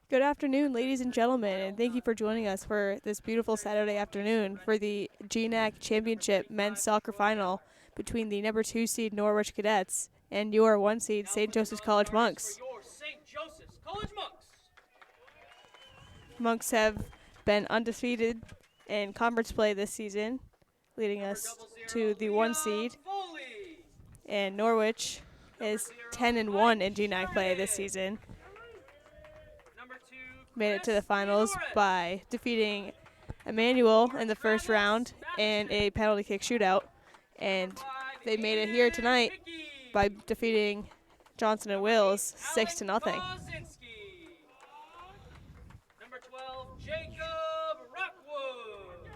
Good afternoon, ladies and gentlemen, and thank you for joining us for this beautiful Saturday afternoon for the GNAC Championship Men's Soccer Final between the number 2 seed Norwich Cadets and your 1 seed St. Joseph's College Monks. Monks have been undefeated in conference play this season, leading us to the 1 seed, and Norwich is 10-1 in GNAC play this season. Made it to the finals by defeating Emmanuel in the first round in a penalty kick shootout, and they made it here tonight by defeating Johnson and Wills 6-0. Number 12, Jacob Rockwood.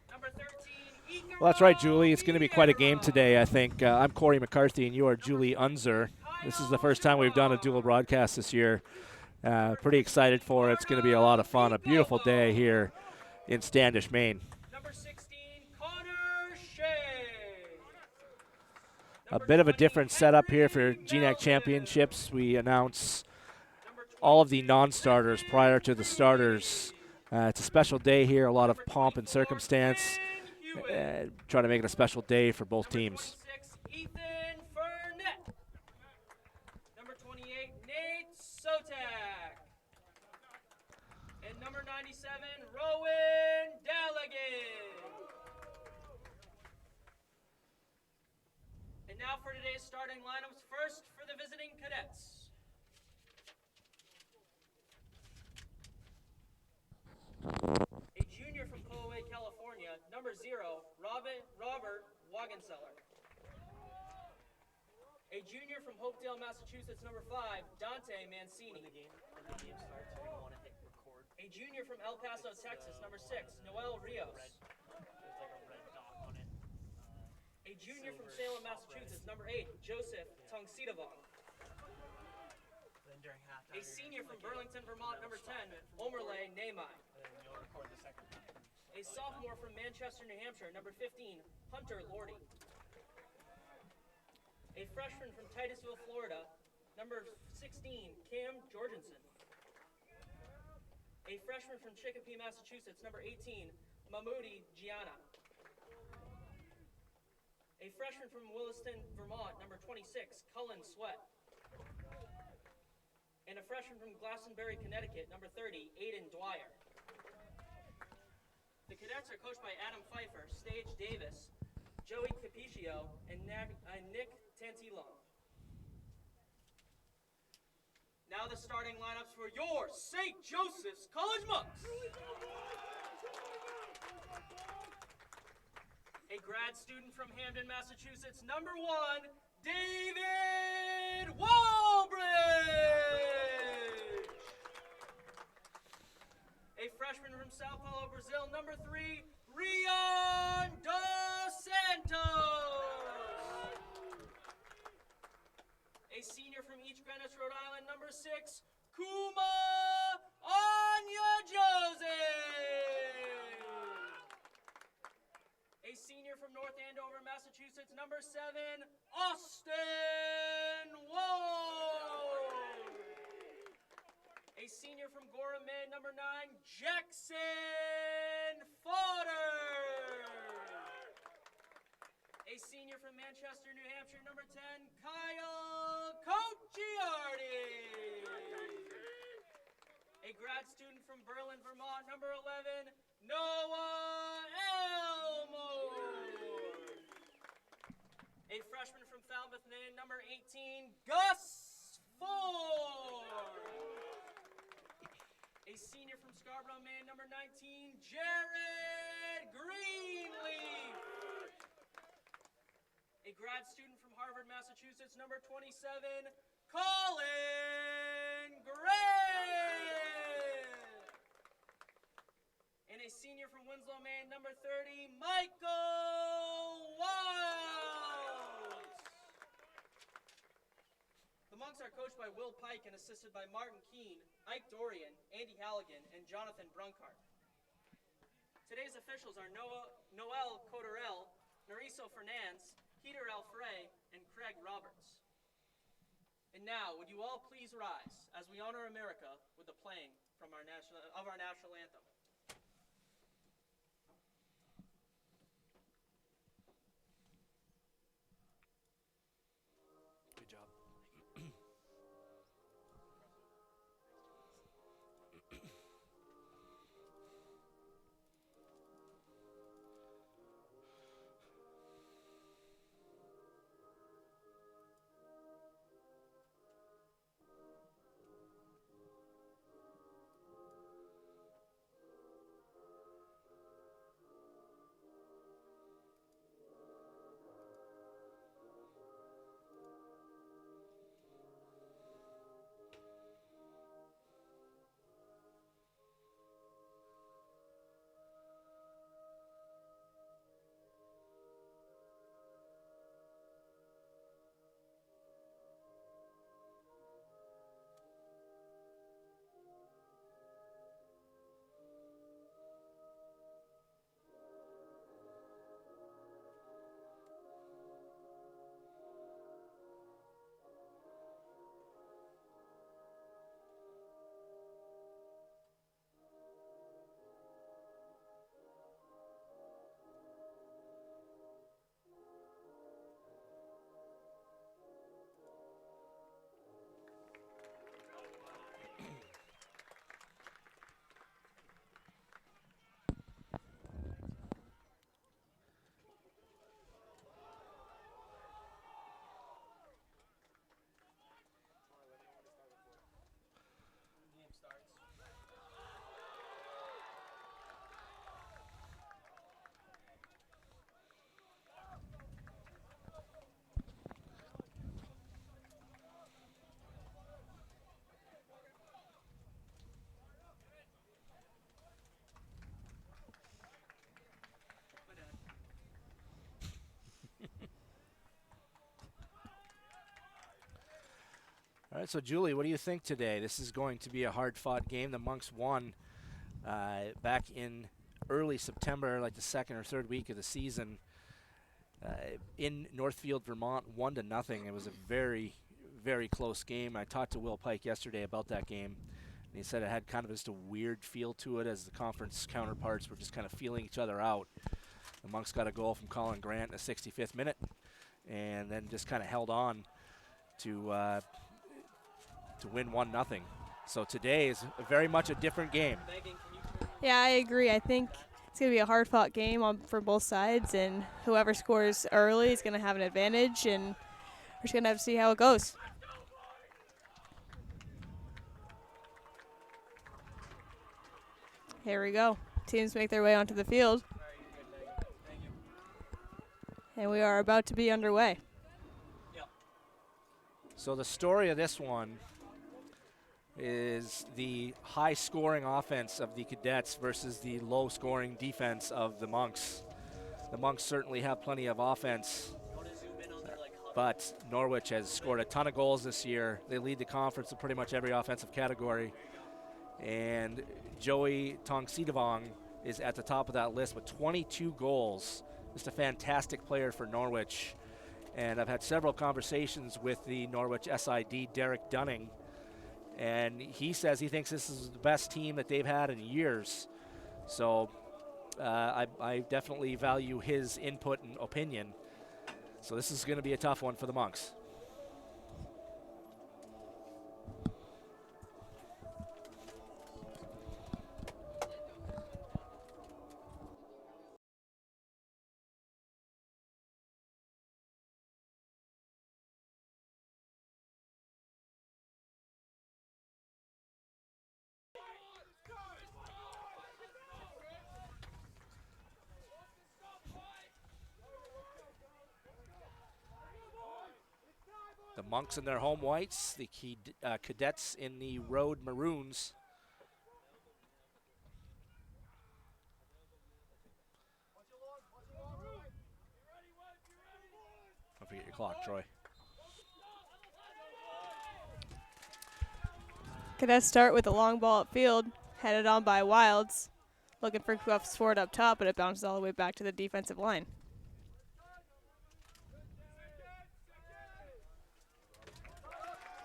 Number 13, Well, that's right, Julie. It's going to be quite a game today, I think. I'm Corey McCarthy, and you are Julie Unzer. This is the first time we've done a dual broadcast this year. Pretty excited for it. It's going to be a lot of fun. A beautiful day here in Standish, Maine. Number 16, Connor Shea. A bit of a different setup here for GNAC Championships. We announce all of the non-starters prior to the starters. It's a special day here, a lot of pomp and circumstance. Trying to make it a special day for both teams. Ethan Furnett. Number 28, Nate Sotak. And number 97, Rowan Dallaghan. And now for today's starting lineups. First for the visiting cadets. A junior from Colway, California, number 0, Robert Wagenseller. A junior from Hopedale, Massachusetts, number 5, Dante Mancini. When the game starts, you're going to want to hit record. A junior from El Paso, Texas, number 6, Noel Rios. There's like a red dot on it. A junior from Salem, Massachusetts, number 8, Joseph Tongsidavong. A senior from Burlington, Vermont, number 10, Omerle Nemai. A sophomore from Manchester, New Hampshire, number 15, Hunter Lordy. A freshman from Titusville, Florida, number 16, Cam Jorgensen. A freshman from Chicopee, Massachusetts, number 18, Mahmoudi Gianna. A freshman from Williston, Vermont, number 26, Cullen Sweat. And a freshman from Glastonbury, Connecticut, number 30, Aiden Dwyer. The cadets are coached by Adam Pfeiffer, Stage Davis, Joey Capicio, and Nick Tantillo. Now the starting lineups for your St. Joseph's College Monks. A grad student from Hamden, Massachusetts, number 1, David Walbridge. A freshman from Sao Paulo, Brazil, number 3, Rion Dos Santos. A senior from East Greenwich, Rhode Island, number 6, Kuma Anya Jose. A senior from North Andover, Massachusetts, number 7, Austin Wall. A senior from Gorham, Maine, number 9, Jackson Fodder. A senior from Manchester, New Hampshire, number 10, Kyle Cocciardi. A grad student from Berlin, Vermont, number 11, Noah Elmore. A freshman from Falmouth, Maine, number 18, Gus Ford. A senior from Scarborough, Maine, number 19, Jared Greenleaf. A grad student from Harvard, Massachusetts, number 27, Colin Gray. And a senior from Winslow, Maine, number 30, Michael Wiles. The Monks are coached by Will Pike and assisted by Martin Keene, Ike Dorian, Andy Halligan, and Jonathan Brunkart. Today's officials are Noel Coderell, Nariso Fernandes, Peter Alfrey, and Craig Roberts. And now, would you all please rise as we honor America with the playing from our national anthem. Good job. Game starts. All right, so Julie, what do you think today? This is going to be a hard-fought game. The Monks won back in early September, like the second or third week of the season, in Northfield, Vermont, 1-0. It was a very, very close game. I talked to Will Pike yesterday about that game, and he said it had kind of just a weird feel to it as the conference counterparts were just kind of feeling each other out. The Monks got a goal from Colin Grant in the 65th minute, and then just kind of held on to win 1-0. So today is very much a different game. Megan, can you Yeah, I agree. I think it's going to be a hard-fought game for both sides, and whoever scores early is going to have an advantage, and we're just going to have to see how it goes. Here we go. Teams make their way onto the field, Thank you. and we are about to be underway. Yep. So the story of this one is the high-scoring offense of the Cadets versus the low-scoring defense of the Monks. The Monks certainly have plenty of offense, You want to zoom in on their but Norwich has scored a ton of goals this year. They lead the conference in pretty much every offensive category. And Joey Tongsidavong is at the top of that list with 22 goals. Just a fantastic player for Norwich. And I've had several conversations with the Norwich SID, Derek Dunning, and he says he thinks this is the best team that they've had in years. So I definitely value his input and opinion. So this is going to be a tough one for the Monks. The Monks in their home whites, the Cadets in the road maroons. Don't forget your clock, Troy. Cadets start with a long ball at field, headed on by Wilds. Looking for Cuffs forward up top, but it bounces all the way back to the defensive line.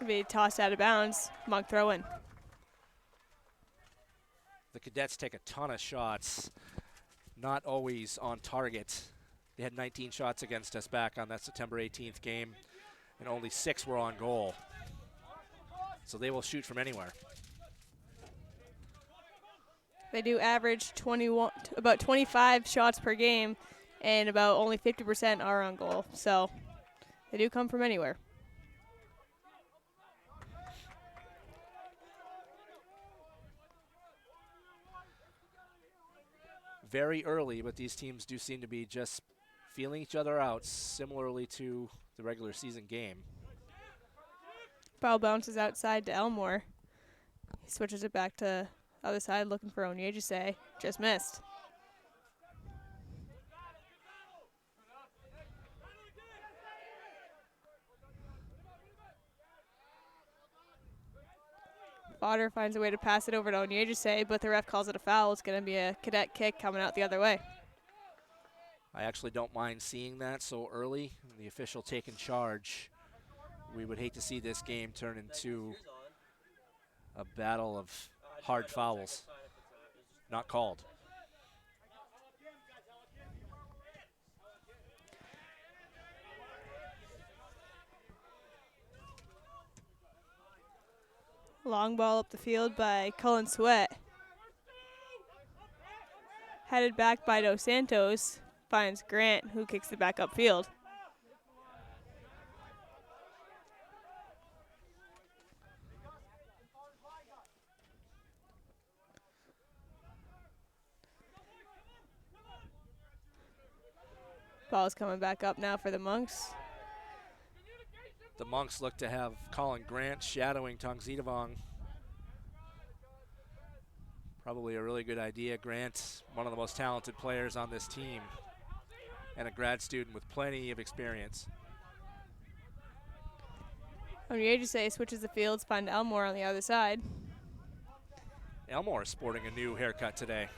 Be tossed out of bounds. Monk throw in. The Cadets take a ton of shots, not always on target. They had 19 shots against us back on that September 18th game, and only 6 were on goal. So they will shoot from anywhere. They do average about 25 shots per game, and about only 50% are on goal. So they do come from anywhere. Very early, but these teams do seem to be just feeling each other out, similarly to the regular season game. Ball bounces outside to Elmore. He switches it back to other side, looking for Onyejise. Just missed. Fodder finds a way to pass it over to Onyejise, but the ref calls it a foul. It's going to be a Cadet kick coming out the other way. I actually don't mind seeing that so early. The official taking charge. We would hate to see this game turn into a battle of hard fouls. Not called. Long ball up the field by Cullen Sweat. Headed back by Dos Santos. Finds Grant, who kicks it back upfield. Ball's coming back up now for the Monks. The Monks look to have Colin Grant shadowing Tongzitavong. Probably a really good idea. Grant, one of the most talented players on this team, and a grad student with plenty of experience. Onyejise switches the fields, find Elmore on the other side. Elmore is sporting a new haircut today.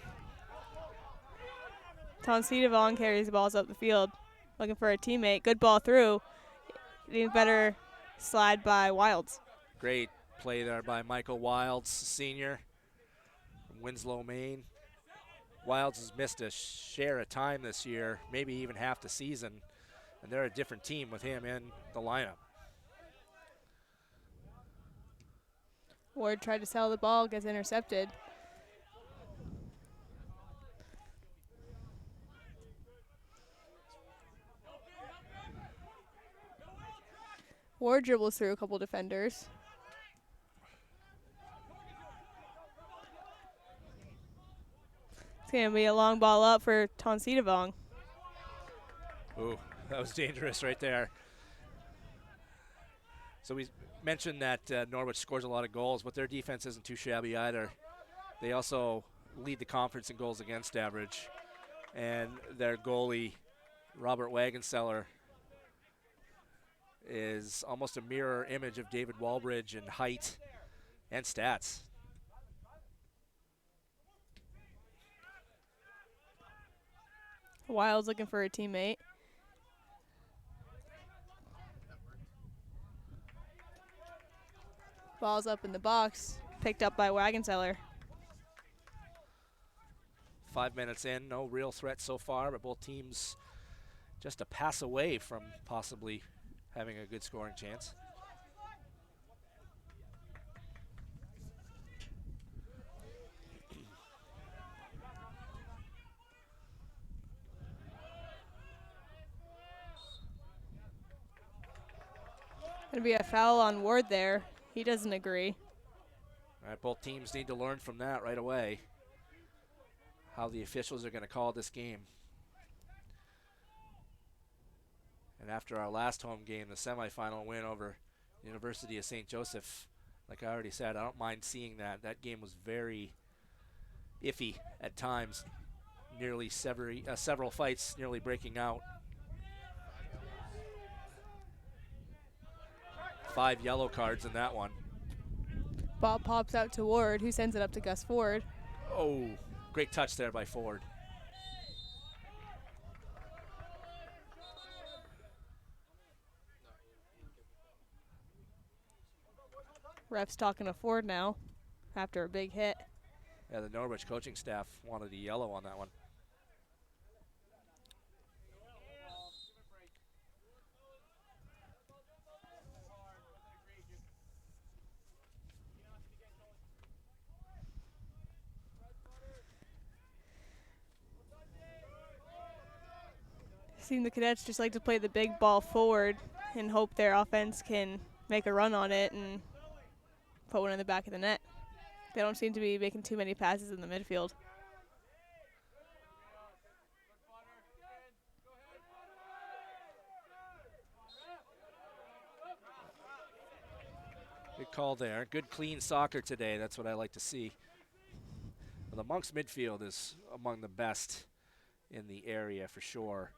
Tongzitavong carries the balls up the field, looking for a teammate. Good ball through. Even better slide by Wilds. Great play there by Michael Wilds, senior from Winslow, Maine. Wilds has missed a share of time this year, maybe even half the season, and they're a different team with him in the lineup. Ward tried to sell the ball, gets intercepted. Ward dribbles through a couple defenders. It's going to be a long ball up for Tongzitavong. Ooh, that was dangerous right there. So we mentioned that Norwich scores a lot of goals, but their defense isn't too shabby either. They also lead the conference in goals against average. And their goalie, Robert Wagenseller, is almost a mirror image of David Walbridge in height and stats. Wild's looking for a teammate. Ball's up in the box, picked up by Wagenseller. 5 minutes in, no real threat so far, but both teams just a pass away from possibly having a good scoring chance. Gonna be a foul on Ward there. He doesn't agree. All right, both teams need to learn from that right away, how the officials are going to call this game. And after our last home game, the semifinal win over University of St. Joseph, like I already said, I don't mind seeing that. That game was very iffy at times, nearly several fights nearly breaking out. 5 yellow cards in that one. Ball pops out to Ward, who sends it up to Gus Ford. Oh, great touch there by Ford. Ref's talking to Ford now after a big hit. Yeah, the Norwich coaching staff wanted a yellow on that one. Seeing the Cadets just like to play the big ball forward and hope their offense can make a run on it and put one in the back of the net. They don't seem to be making too many passes in the midfield. Good call there. Good clean soccer today. That's what I like to see. Well, the Monks midfield is among the best in the area for sure.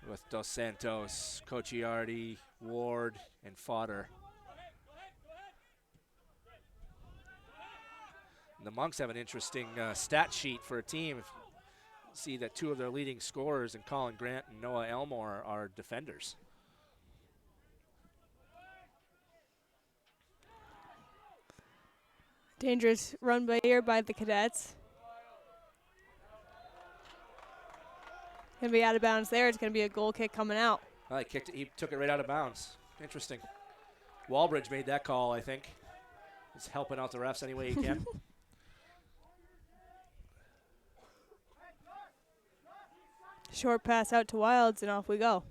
With Dos Santos, Cocciardi, Ward, and Fodder. And the Monks have an interesting stat sheet for a team. If you see that two of their leading scorers in Colin Grant and Noah Elmore are defenders. Dangerous run by here by the Cadets. Gonna be out of bounds there. It's gonna be a goal kick coming out. Well, he kicked it, he took it right out of bounds. Interesting. Walbridge made that call, I think. He's helping out the refs any way he can. Short pass out to Wilds and off we go.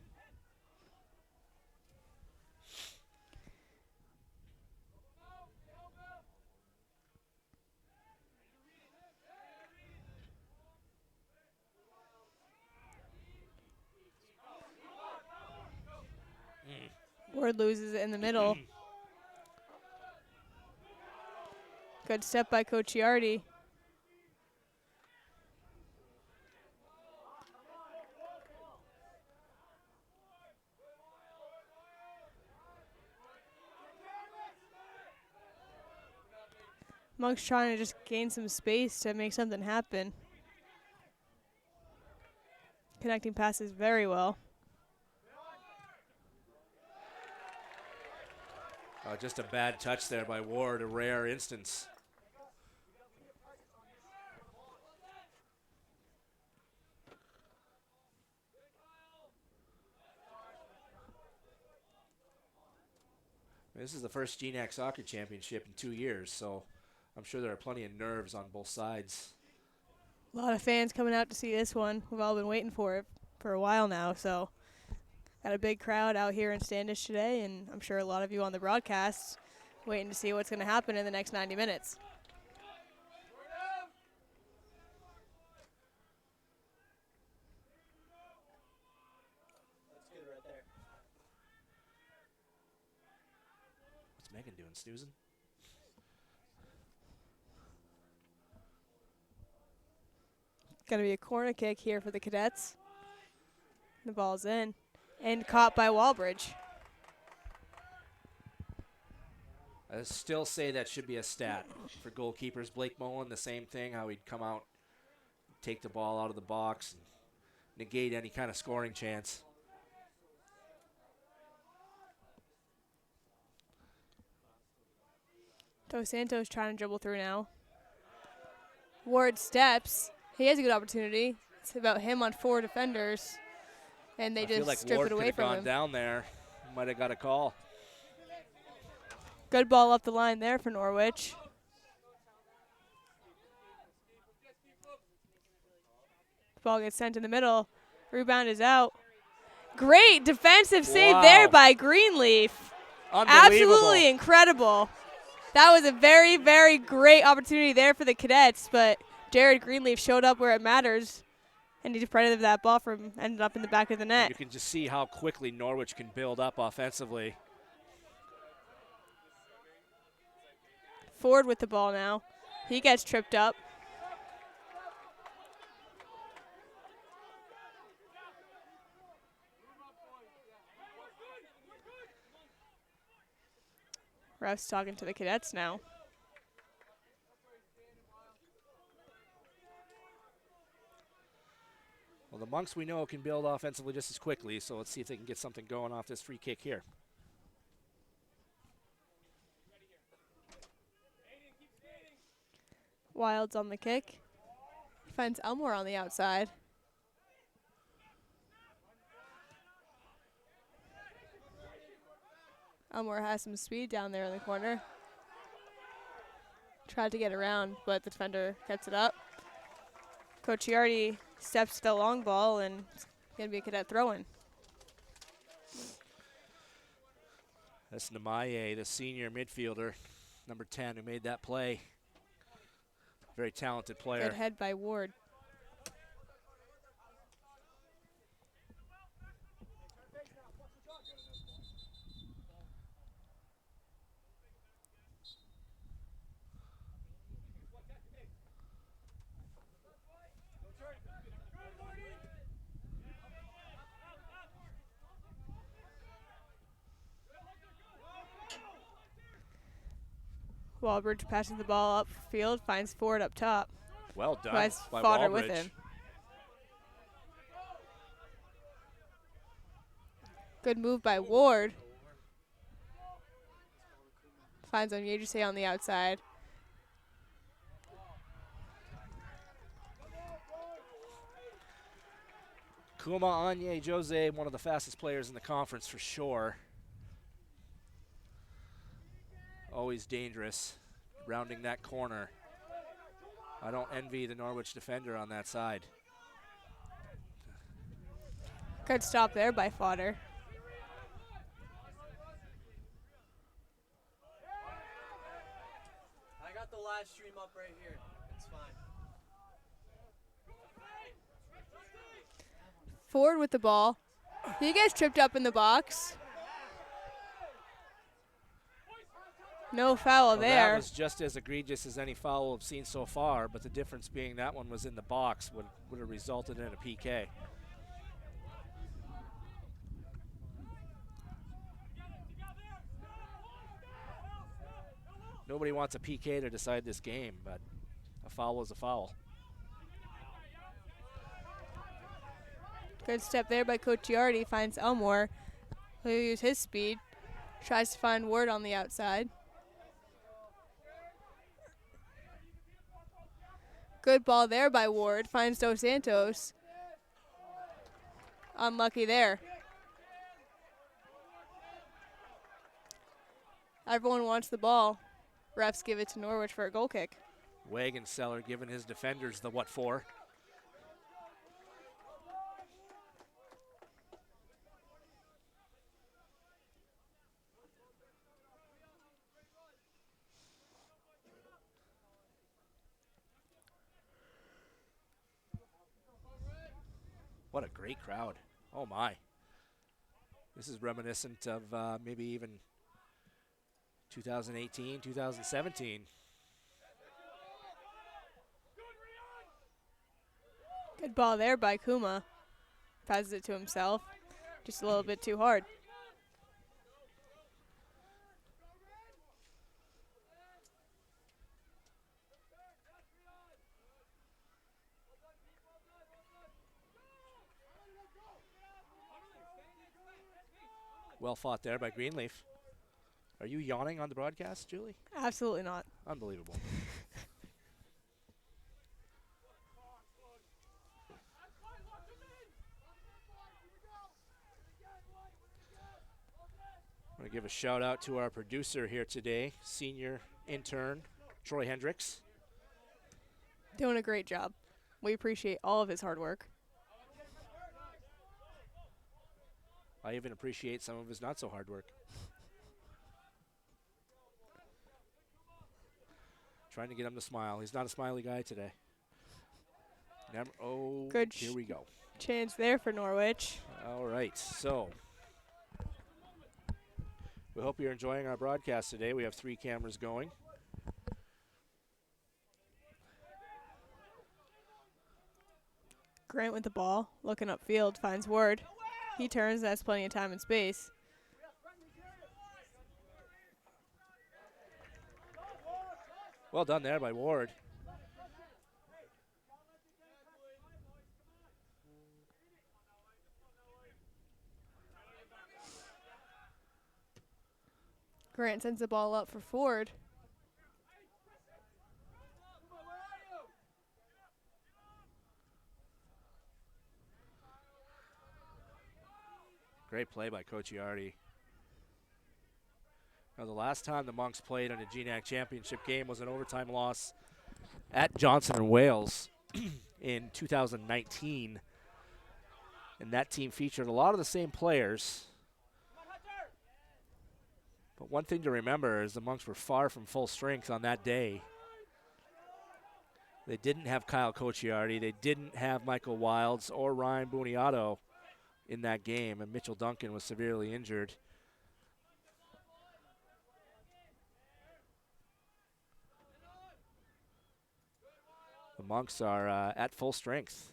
Ward loses it in the middle. Good step by Cocciardi. Monk's trying to just gain some space to make something happen. Connecting passes very well. Just a bad touch there by Ward, a rare instance. This is the first GNAC soccer championship in 2 years, so I'm sure there are plenty of nerves on both sides. A lot of fans coming out to see this one. We've all been waiting for it for a while now, so got a big crowd out here in Standish today, and I'm sure a lot of you on the broadcast waiting to see what's going to happen in the next 90 minutes. That's good right there. What's Megan doing, snoozing? Going to be a corner kick here for the Cadets. The ball's in and caught by Walbridge. I still say that should be a stat for goalkeepers. Blake Mullen, the same thing, how he'd come out, take the ball out of the box, and negate any kind of scoring chance. Dos Santos trying to dribble through now. Ward steps. He has a good opportunity. It's about him on 4 defenders, and they I feel just like strip Ward it away could have from gone him. down there. Might have got a call. Good ball up the line there for Norwich. Ball gets sent in the middle. Rebound is out. Great defensive save there by Greenleaf. Unbelievable. Absolutely incredible. That was a very, very great opportunity there for the Cadets, but Jared Greenleaf showed up where it matters, and he prevented that ball from ending up in the back of the net. You can just see how quickly Norwich can build up offensively. Ford with the ball now. He gets tripped up. Ref's talking to the Cadets now. Well, the Monks we know can build offensively just as quickly, so let's see if they can get something going off this free kick here. Wilds on the kick. He finds Elmore on the outside. Elmore has some speed down there in the corner. Tried to get around, but the defender cuts it up. Coach Ciardi steps to the long ball, and it's going to be a cadet throw-in. That's Namaye, the senior midfielder, number 10, who made that play. Very talented player. Good head by Ward. Walbridge passes the ball upfield, finds Ford up top. Well Who done has by Fodder Walbridge. with him. Good move by Ward. Finds Onyejuse on the outside. Kuma Onyejose, one of the fastest players in the conference for sure. Always dangerous, rounding that corner. I don't envy the Norwich defender on that side. Good stop there by Fodder. I got the live stream up right here. It's fine. Ford with the ball. He gets tripped up in the box. No foul Well, there. that was just as egregious as any foul I've seen so far, but the difference being that one was in the box would have resulted in a PK. Nobody wants a PK to decide this game, but a foul is a foul. Good step there by Coach Ciardi. Finds Elmore. He'll use his speed. Tries to find Ward on the outside. Good ball there by Ward. Finds Dos Santos. Unlucky there. Everyone wants the ball. Refs give it to Norwich for a goal kick. Wagon seller giving his defenders the what for. What a great crowd. Oh my. This is reminiscent of maybe even 2018, 2017. Good ball there by Kuma. Passes it to himself. Just a little bit too hard. Well fought there by Greenleaf. Are you yawning on the broadcast, Julie? Absolutely not. Unbelievable. I'm going to give a shout out to our producer here today, senior intern Troy Hendricks. Doing a great job. We appreciate all of his hard work. I even appreciate some of his not so hard work. Trying to get him to smile. He's not a smiley guy today. Good here we go. Chance there for Norwich. All right, so we hope you're enjoying our broadcast today. We have 3 cameras going. Grant with the ball, looking upfield, finds Ward. He turns and has plenty of time and space. Well done there by Ward. Grant sends the ball up for Ford. Great play by Coach Iardi. Now, the last time the Monks played in a GNAC championship game was an overtime loss at Johnson and Wales in 2019. And that team featured a lot of the same players. But one thing to remember is the Monks were far from full strength on that day. They didn't have Kyle Cocciardi. They didn't have Michael Wilds or Ryan Buniato in that game, and Mitchell Duncan was severely injured. The Monks are at full strength.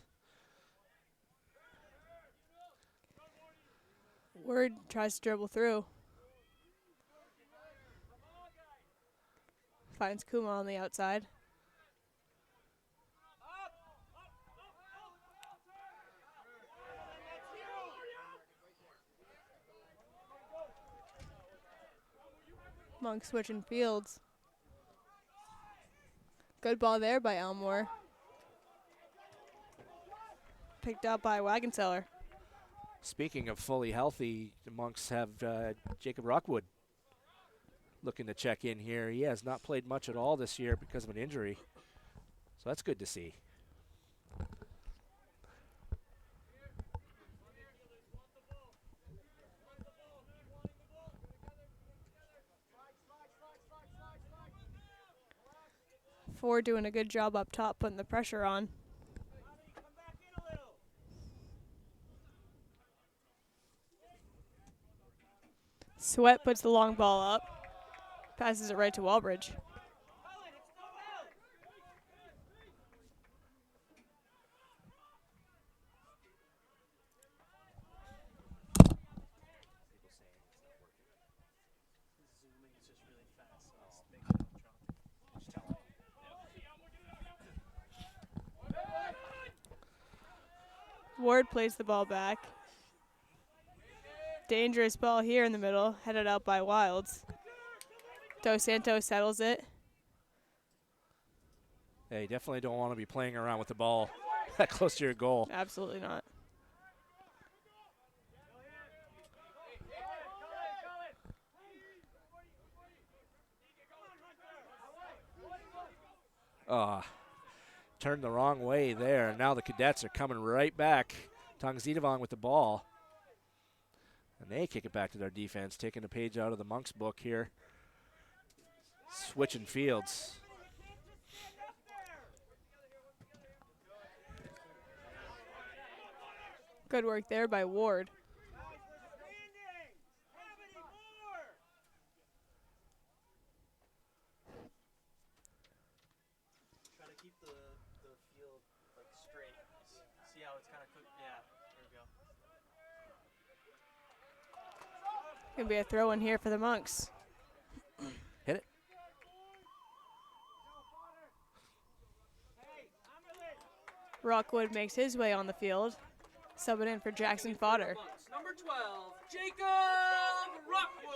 Word tries to dribble through. Finds Kuma on the outside. Monk switching fields. Good ball there by Elmore. Picked up by Wagenseller. Speaking of fully healthy, the Monks have Jacob Rockwood looking to check in here. He has not played much at all this year because of an injury, so that's good to see. Ford doing a good job up top, putting the pressure on. Sweat puts the long ball up. Passes it right to Walbridge. Ward plays the ball back. Dangerous ball here in the middle, headed out by Wilds. Dos Santos settles it. Yeah, you definitely don't want to be playing around with the ball that close to your goal. Absolutely not. Turned the wrong way there. Now the Cadets are coming right back. Tongzidavong with the ball. And they kick it back to their defense, taking a page out of the Monks book here. Switching fields. Good work there by Ward. Try to keep the field like straight. See how it's kind of cooked? Yeah, there we go. Gonna be a throw in here for the Monks. Hit it. Rockwood makes his way on the field. Subbing in for Jackson Fodder. Number 12, Jacob Rockwood.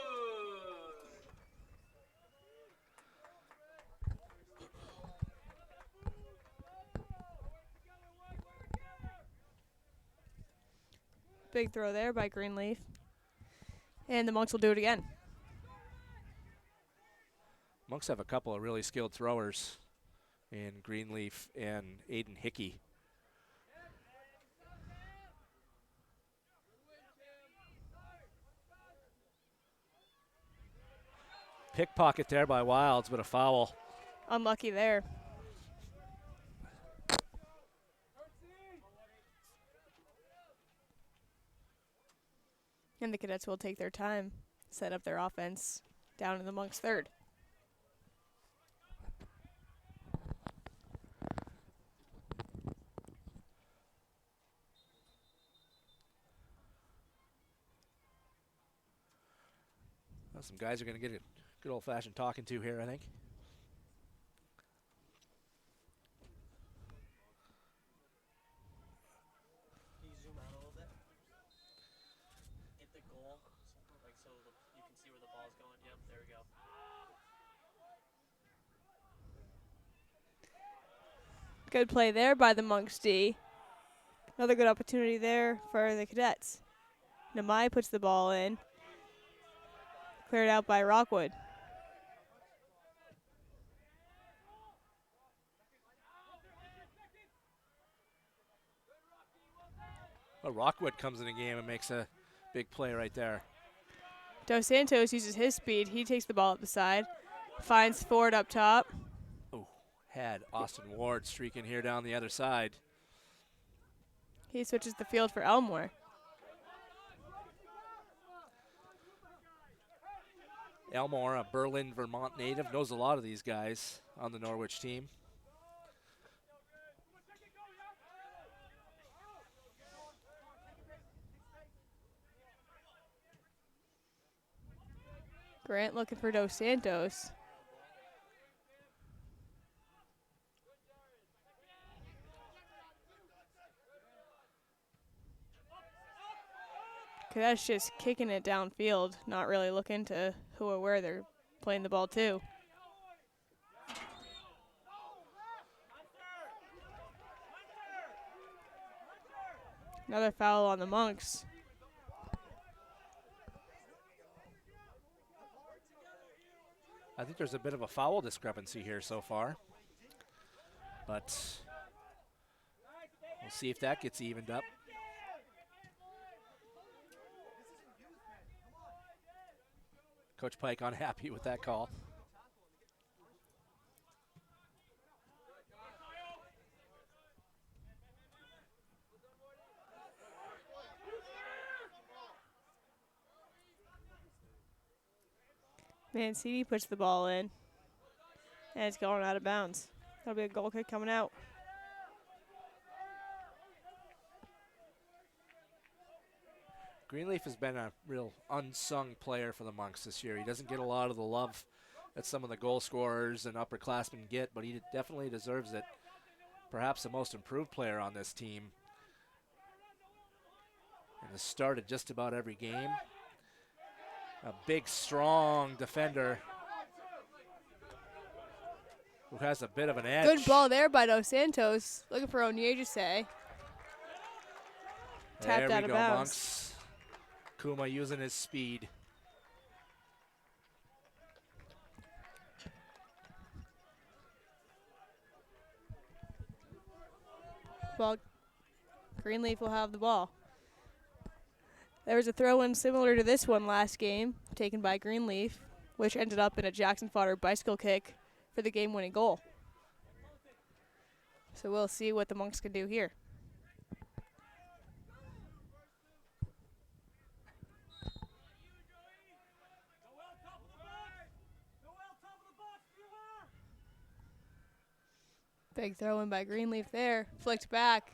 Big throw there by Greenleaf. And the Monks will do it again. Monks have a couple of really skilled throwers in Greenleaf and Aiden Hickey. Pickpocket there by Wilds, but a foul. Unlucky there. And the Cadets will take their time, set up their offense down in the Monks' third. Well, some guys are going to get a good old-fashioned talking to here, I think. Can you zoom out a little bit? Hit the goal, like so you can see where the ball's going. Yep, there we go. Good play there by the Monks D. Another good opportunity there for the Cadets. Namai puts the ball in. Cleared out by Rockwood. Well, Rockwood comes in the game and makes a big play right there. Dos Santos uses his speed. He takes the ball up the side. Finds Ford up top. Oh, had Austin Ward streaking here down the other side. He switches the field for Elmore. Elmore, a Berlin, Vermont native, knows a lot of these guys on the Norwich team. Grant looking for Dos Santos. Cadets just kicking it downfield, not really looking to who or where they're playing the ball to. Another foul on the Monks. I think there's a bit of a foul discrepancy here so far. But we'll see if that gets evened up. Coach Pike unhappy with that call. Mancini puts the ball in. And it's going out of bounds. That'll be a goal kick coming out. Greenleaf has been a real unsung player for the Monks this year. He doesn't get a lot of the love that some of the goal scorers and upperclassmen get, but he definitely deserves it. Perhaps the most improved player on this team. And has started just about every game. A big, strong defender who has a bit of an edge. Good ball there by Dos Santos. Looking for Onyejuse. Tapped out of bounds. Monks. Kuma using his speed. Well, Greenleaf will have the ball. There was a throw-in similar to this one last game, taken by Greenleaf, which ended up in a Jackson Fodder bicycle kick for the game-winning goal. So we'll see what the Monks can do here. Big throw-in by Greenleaf there, flicked back.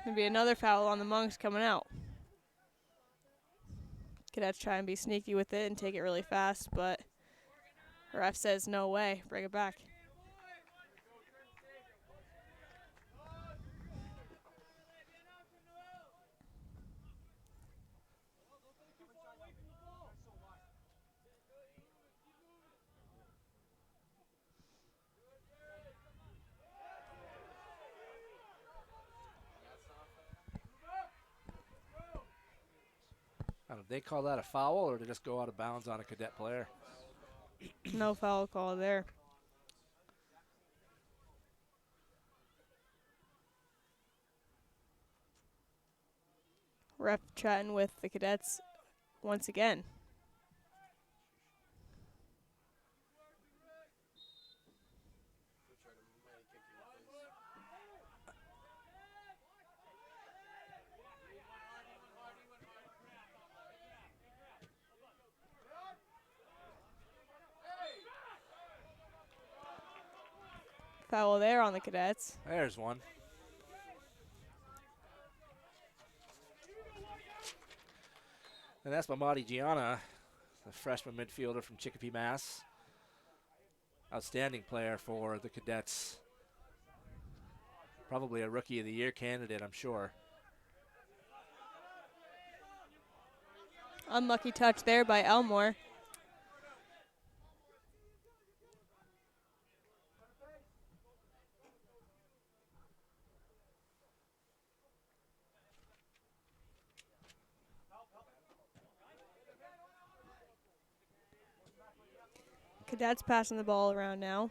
Gonna be another foul on the Monks coming out. Cadets try and be sneaky with it and take it really fast, but ref says no way, bring it back. Did they call that a foul, or did they just go out of bounds on a cadet player? No foul call there. Ref chatting with the cadets once again. Foul there on the cadets. There's one. And that's Mamadi Gianna, the freshman midfielder from Chicopee, Mass. Outstanding player for the cadets. Probably a Rookie of the Year candidate, I'm sure. Unlucky touch there by Elmore. Cadets passing the ball around now.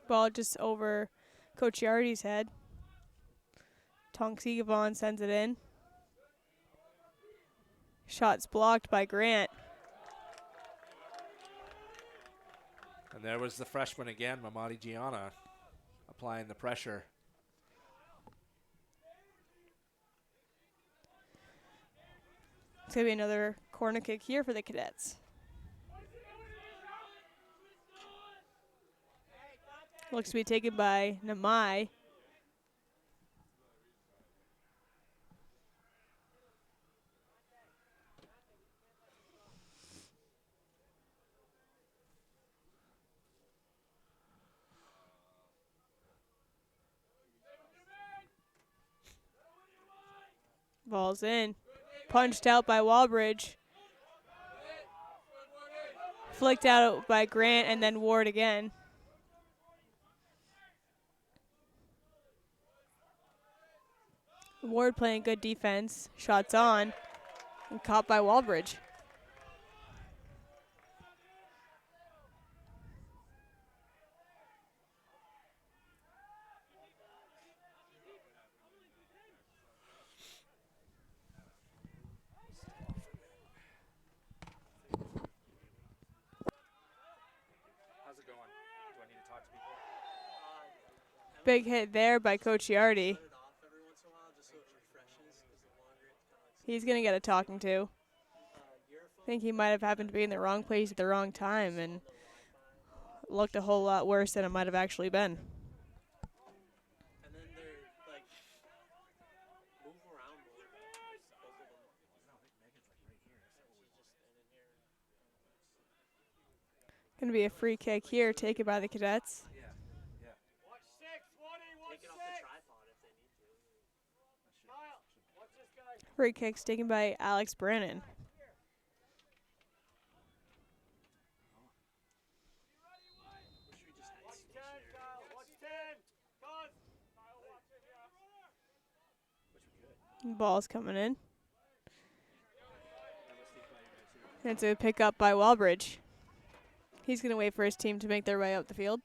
Ball just over Coach Yardy's head. Tonks Egavon sends it in. Shots blocked by Grant. And there was the freshman again, Mamadi Gianna, applying the pressure. It's going to be another corner kick here for the Cadets. Looks to be taken by Namai. Ball's in. Punched out by Walbridge. Flicked out by Grant and then Ward again. Ward playing good defense. Shots on. And caught by Walbridge. How's it going? Do I need to talk to people? Big hit there by Coach Yardy. He's going to get a talking to. I think he might have happened to be in the wrong place at the wrong time and looked a whole lot worse than it might have actually been. And then they're like move around more. Both of them. Going to be a free kick here taken by the Cadets. Take it off the tripod if they need to. Free kicks taken by Alex Brannon. Ball's coming in. And it's a pick up by Walbridge. He's going to wait for his team to make their way up the field.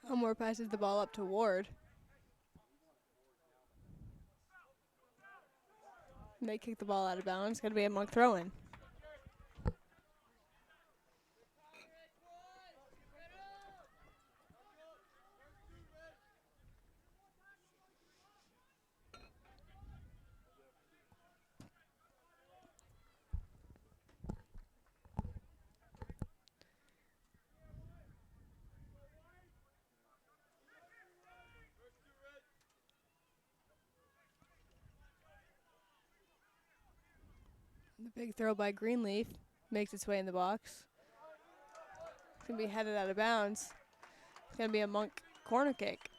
Elmore passes the ball up to Ward. And they kick the ball out of bounds. It's going to be a Monk throw-in. The big throw by Greenleaf makes its way in the box. It's going to be headed out of bounds. It's going to be a Monk corner kick.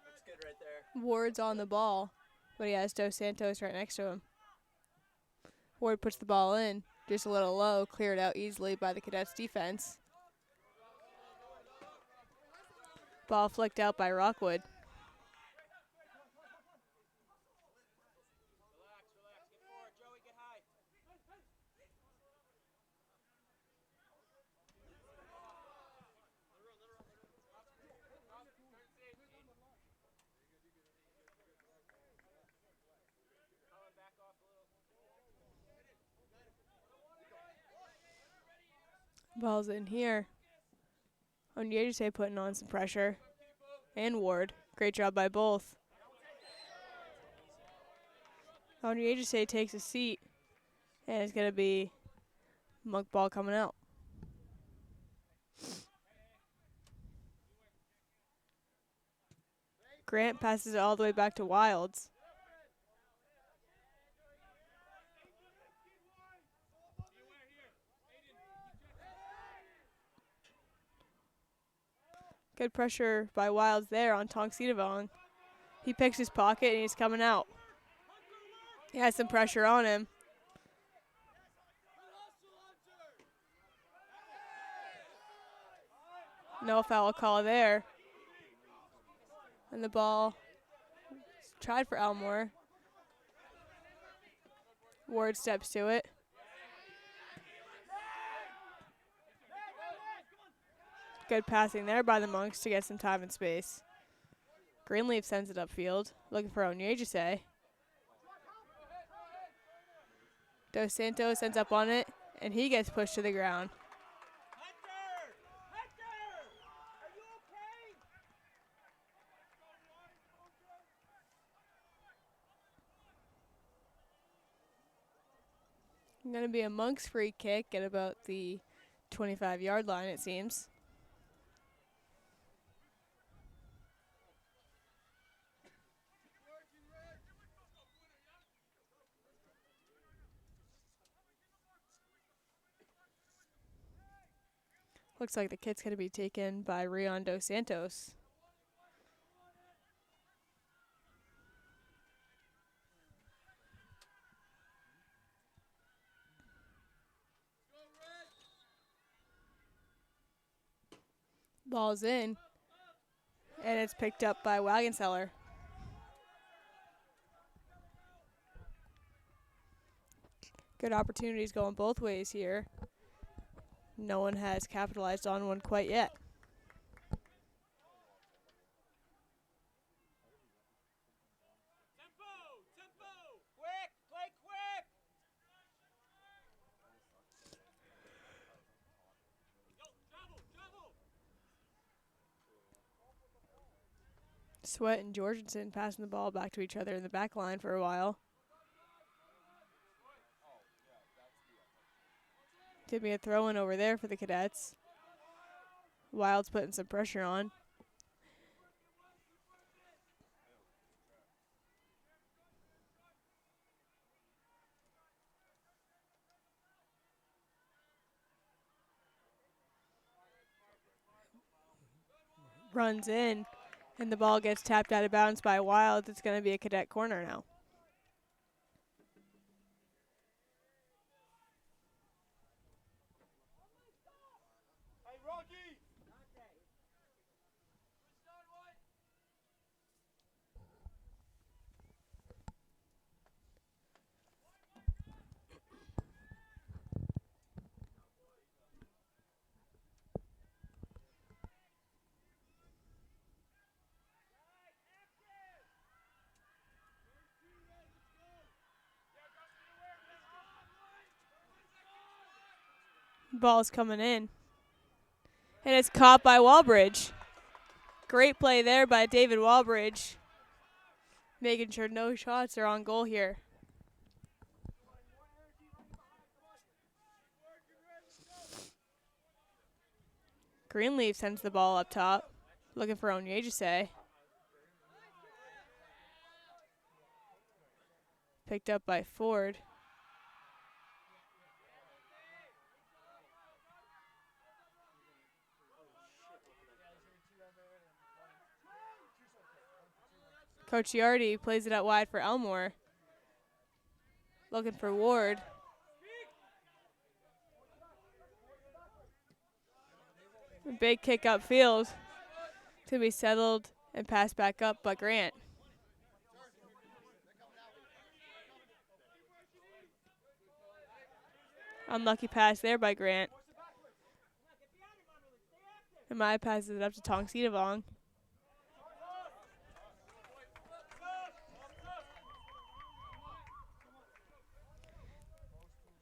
That's good right there. Ward's on the ball, but he has Dos Santos right next to him. Ward puts the ball in, just a little low, cleared out easily by the Cadets defense. Ball flicked out by Rockwood. Ball's in here. Onyejise putting on some pressure. And Ward. Great job by both. Onyejise takes a seat. And it's going to be Monk ball coming out. Grant passes it all the way back to Wilds. Good pressure by Wilds there on Tonksitavong. He picks his pocket and he's coming out. He has some pressure on him. No foul call there. And the ball tried for Elmore. Ward steps to it. Good passing there by the Monks to get some time and space. Greenleaf sends it upfield, looking for Onyejise. Dos Santos ends up on it, and he gets pushed to the ground. Going to be a Monks free kick at about the 25-yard line, it seems. Looks like the kick's going to be taken by Rion Dos Santos. Ball's in, and it's picked up by Wagonseller. Good opportunities going both ways here. No one has capitalized on one quite yet. Sweat and Jorgensen passing the ball back to each other in the back line for a while. Could be a throw-in over there for the Cadets. Wild's putting some pressure on. Runs in, and the ball gets tapped out of bounds by Wild. It's going to be a Cadet corner now. Ball's coming in. And it's caught by Walbridge. Great play there by David Walbridge. Making sure no shots are on goal here. Greenleaf sends the ball up top. Looking for Onyejise. Picked up by Ford. Coach Yardy plays it out wide for Elmore. Looking for Ward. A big kick upfield. To be settled and passed back up by Grant. Unlucky pass there by Grant. And Maya passes it up to Tonksitavong.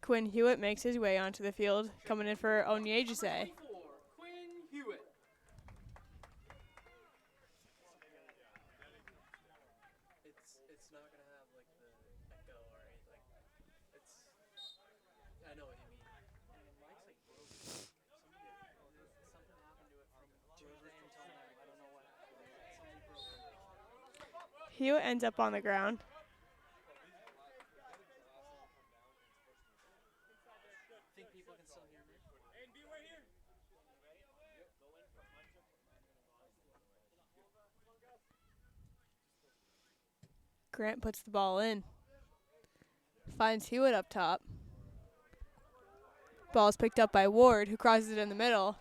Quinn Hewitt makes his way onto the field, coming in for Onyejise. Quinn Hewitt. It's not gonna have like the echo or anything. I know what you mean. Mike's like broke. Something happened to it from Tuesday until now. I don't know what happened. Something broke. Hewitt ends up on the ground. Think people can still hear me? Grant puts the ball in. Finds Hewitt up top. Ball's picked up by Ward, who crosses it in the middle.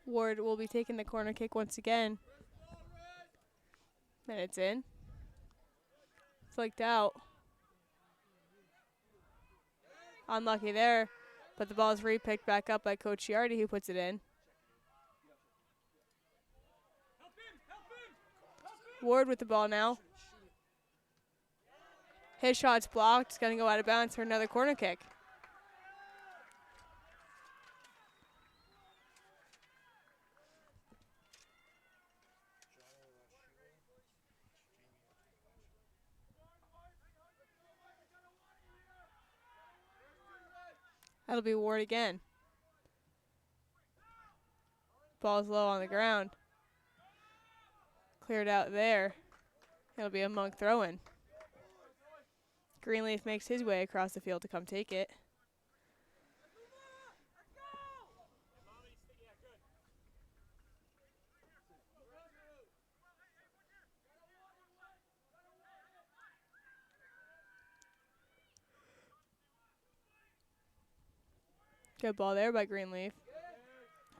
Ward will be taking the corner kick once again. And it's in. Flicked out. Unlucky there, but the ball is re-picked back up by Coach Giardi, who puts it in. Ward with the ball now. His shot's blocked. It's going to go out of bounds for another corner kick. That'll be Ward again. Ball's low on the ground. Cleared out there. It'll be a Monk throw-in. Greenleaf makes his way across the field to come take it. Good ball there by Greenleaf.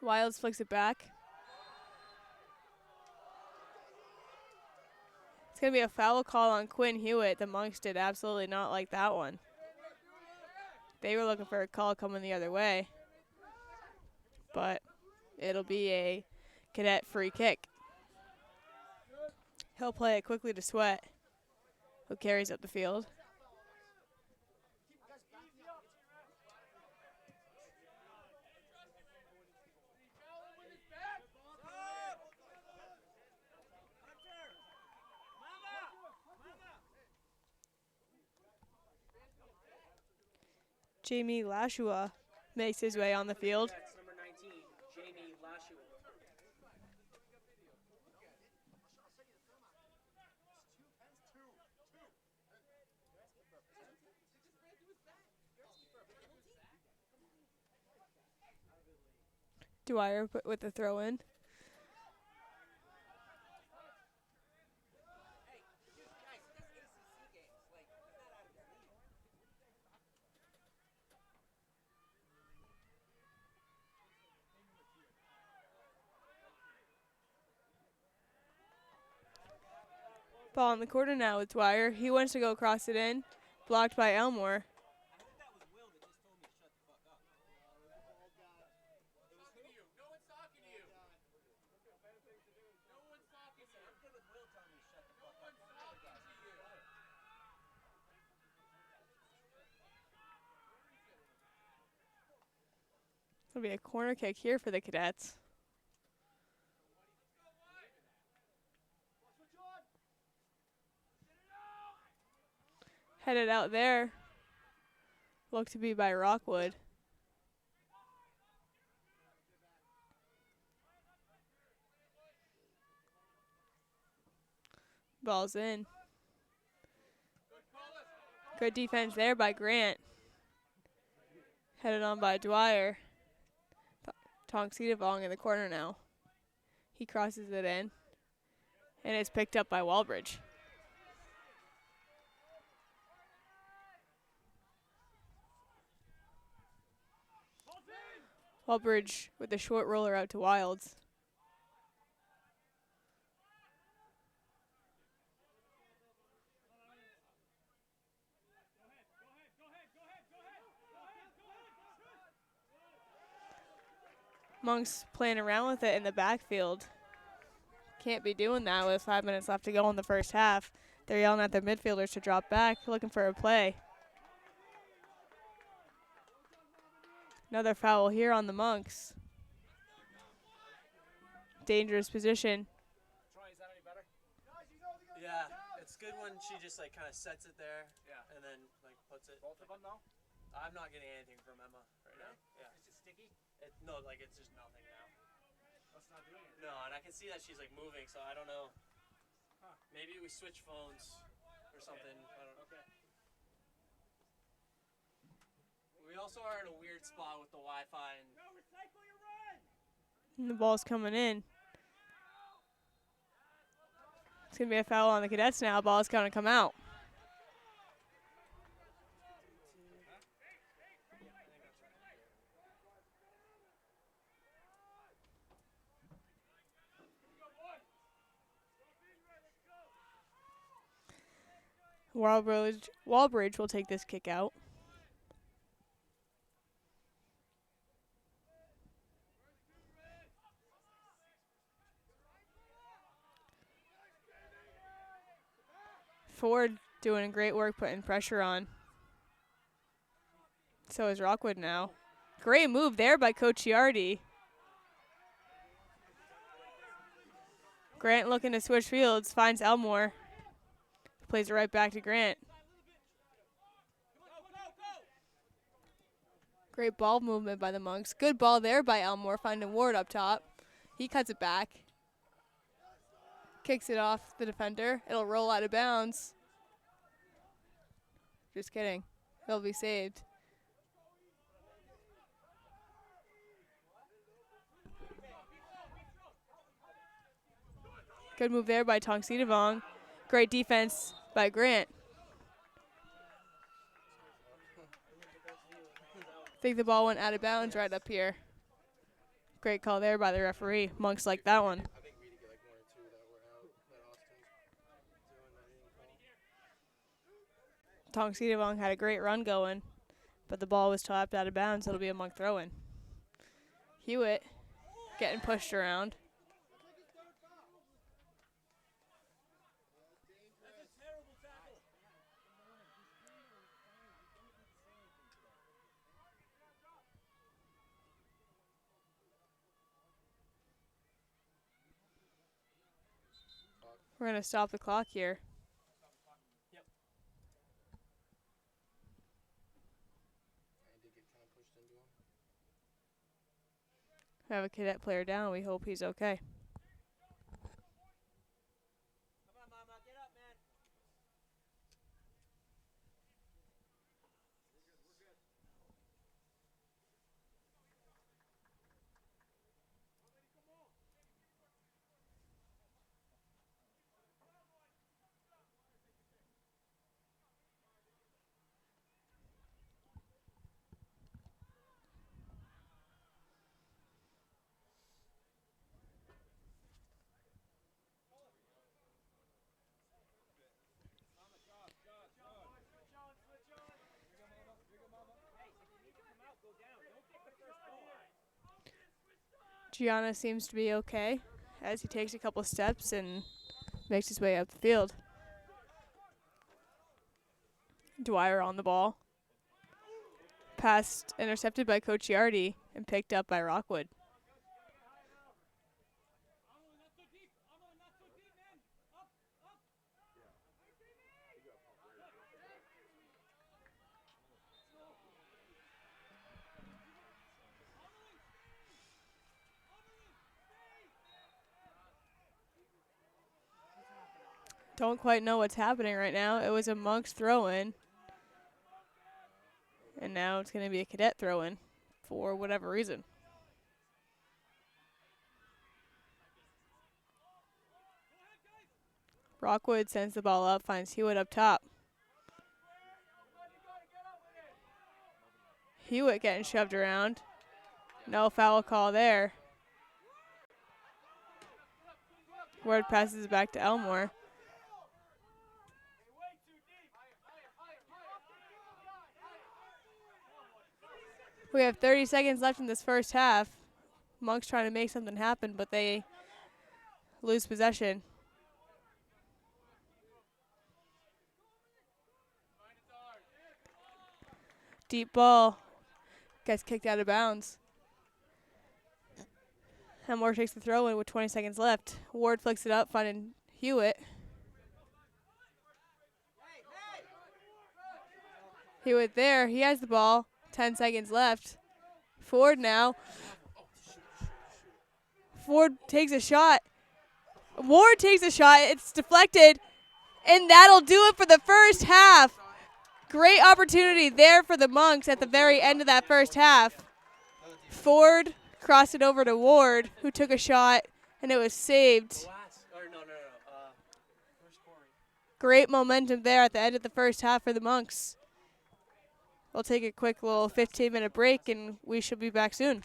Wilds flicks it back. It's going to be a foul call on Quinn Hewitt. The Monks did absolutely not like that one. They were looking for a call coming the other way. But it'll be a Cadet free kick. He'll play it quickly to Sweat, who carries up the field. Jamie Lashua makes his way on the field. That's number 19, Jamie Lashua. Dwyer with the throw in. Ball in the corner now with Dwyer. He wants to go cross it in. Blocked by Elmore. It'll be a corner kick here for the Cadets. Headed out there. Looked to be by Rockwood. Ball's in. Good defense there by Grant. Headed on by Dwyer. Tonks Cedarvong in the corner now. He crosses it in. And it's picked up by Walbridge. Walbridge with the short roller out to Wilds. Monk's playing around with it in the backfield. Can't be doing that with 5 minutes left to go in the first half. They're yelling at their midfielders to drop back, looking for a play. Another foul here on the Monks. Dangerous position. Yeah, it's good when she just like kind of sets it there. Yeah. And then like puts it. Both of them though? I'm not getting anything from Emma right now. Yeah. Is it sticky? No, like it's just nothing now. That's not doing it. No, and I can see that she's like moving, so I don't know. Huh. Maybe we switch phones or something. I don't know. Okay. We also are in a weird spot with the Wi-Fi and. No, recycle your run. And the ball's coming in. It's going to be a foul on the Cadets now. Ball's going to come out. Walbridge will take this kick out. Ford doing great work putting pressure on. So is Rockwood now. Great move there by Coach Ciardi. Grant looking to switch fields, finds Elmore. Plays it right back to Grant. Great ball movement by the Monks. Good ball there by Elmore, finding Ward up top. He cuts it back. Kicks it off the defender. It'll roll out of bounds. Just kidding. It'll be saved. Good move there by Tong Sidavong. Great defense by Grant. I think the ball went out of bounds right up here. Great call there by the referee. Monks like that one. Tong Sidavong had a great run going, but the ball was tapped out of bounds, so it'll be a Monk throw-in. Hewitt getting pushed around. We're going to stop the clock here. Yep. We have a cadet player down. We hope he's okay. Come on, Mama, get up, man. Gianna seems to be okay as he takes a couple steps and makes his way up the field. Dwyer on the ball. Pass intercepted by Coach Ciardi and picked up by Rockwood. Don't quite know what's happening right now. It was a Monks throw-in. And now it's going to be a cadet throw-in for whatever reason. Rockwood sends the ball up, finds Hewitt up top. Hewitt getting shoved around. No foul call there. Ward passes it back to Elmore. We have 30 seconds left in this first half. Monks trying to make something happen, but they lose possession. Deep ball. Gets kicked out of bounds. Elmore takes the throw in with 20 seconds left. Ward flicks it up, finding Hewitt. Hewitt there. He has the ball. 10 seconds left. Ford now. Ford takes a shot. Ward takes a shot. It's deflected. And that'll do it for the first half. Great opportunity there for the Monks at the very end of that first half. Ford crossed it over to Ward, who took a shot, and it was saved. Great momentum there at the end of the first half for the Monks. We'll take a quick little 15-minute break, and we should be back soon.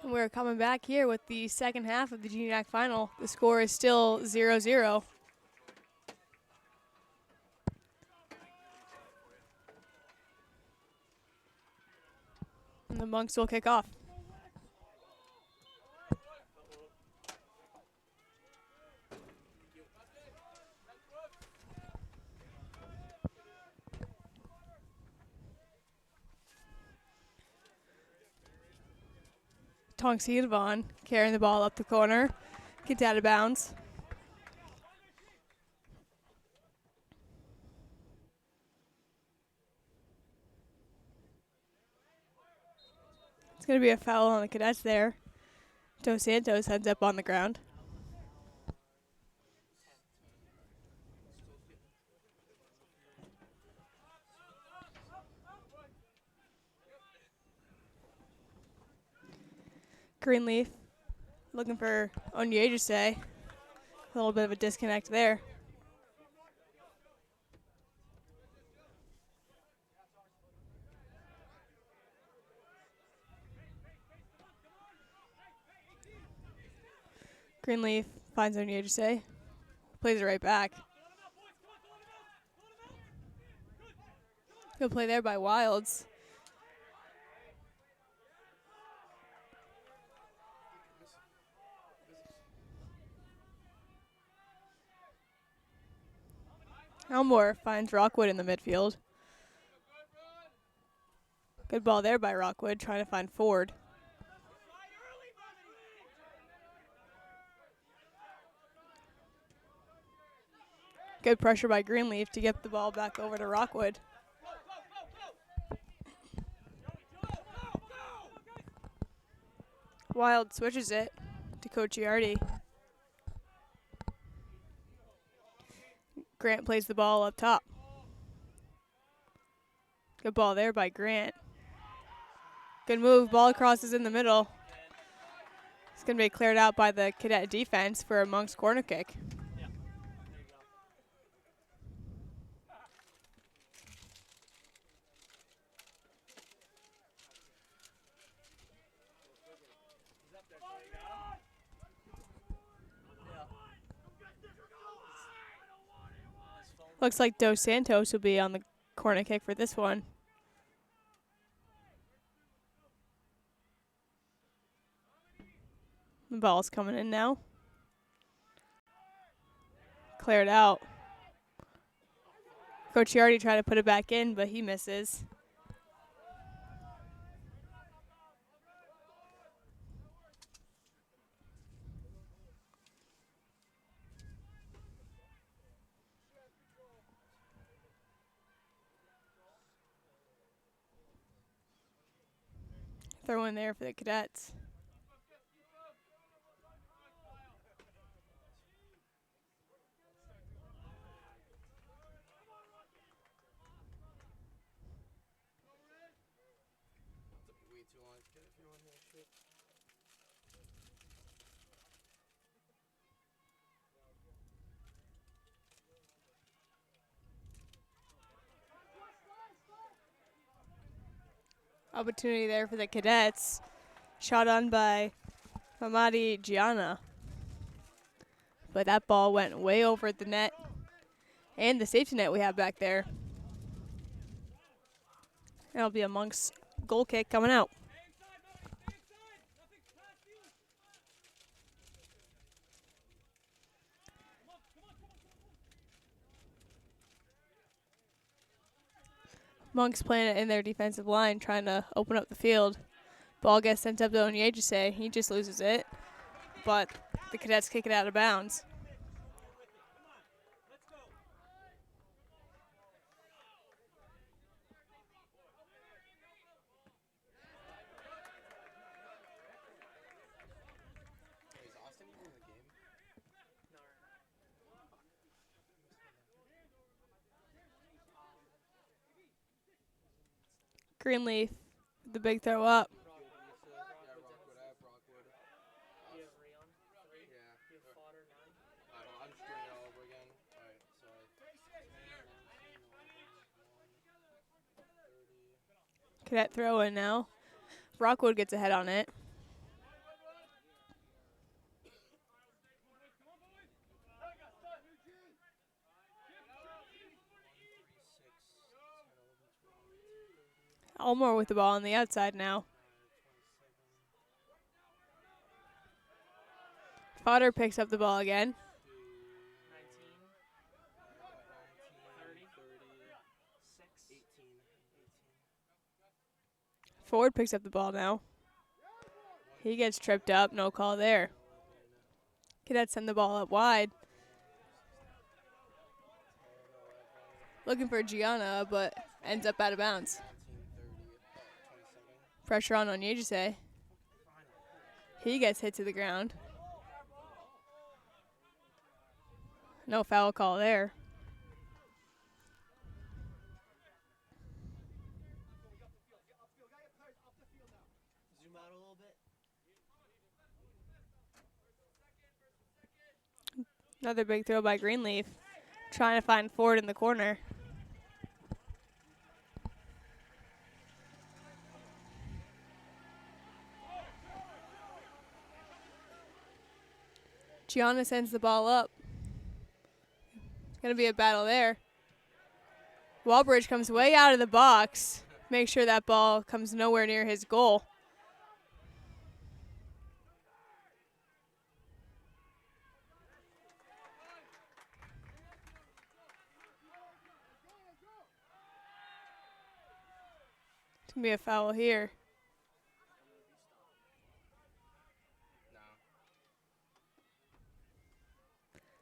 And we're coming back here with the second half of the GNAC final. The score is still 0-0. And the Monks will kick off. Tonks Yvonne carrying the ball up the corner. Gets out of bounds. It's going to be a foul on the Cadets there. Dos Santos heads up on the ground. Greenleaf looking for Onyejise. A little bit of a disconnect there. Greenleaf finds Onyejise. Plays it right back. Good play there by Wilds. Elmore finds Rockwood in the midfield. Good ball there by Rockwood, trying to find Ford. Good pressure by Greenleaf to get the ball back over to Rockwood. Wild switches it to Cocciardi. Grant plays the ball up top. Good ball there by Grant. Good move, ball crosses in the middle. It's going to be cleared out by the Cadet defense for a Monks corner kick. Looks like Dos Santos will be on the corner kick for this one. The ball's coming in now. Cleared out. Cocciardi tried to put it back in, but he misses. Throw in there for the Cadets. Opportunity there for the Cadets. Shot on by Mamadi Gianna. But that ball went way over the net and the safety net we have back there. That'll be a Monks goal kick coming out. Monks playing it in their defensive line, trying to open up the field. Ball gets sent up to Onyejise. He just loses it, but the Cadets kick it out of bounds. Greenleaf, the big throw up. Cadet throw in now. Rockwood gets ahead on it. Elmore with the ball on the outside now. Fodder picks up the ball again. 19, 30, 6, 18. Ford picks up the ball now. He gets tripped up. No call there. Cadets send the ball up wide. Looking for Gianna, but ends up out of bounds. Pressure on Onyejise. He gets hit to the ground. No foul call there. Zoom out a little bit. Another big throw by Greenleaf. Trying to find Ford in the corner. Gianna sends the ball up. It's going to be a battle there. Walbridge comes way out of the box. Make sure that ball comes nowhere near his goal. It's going to be a foul here.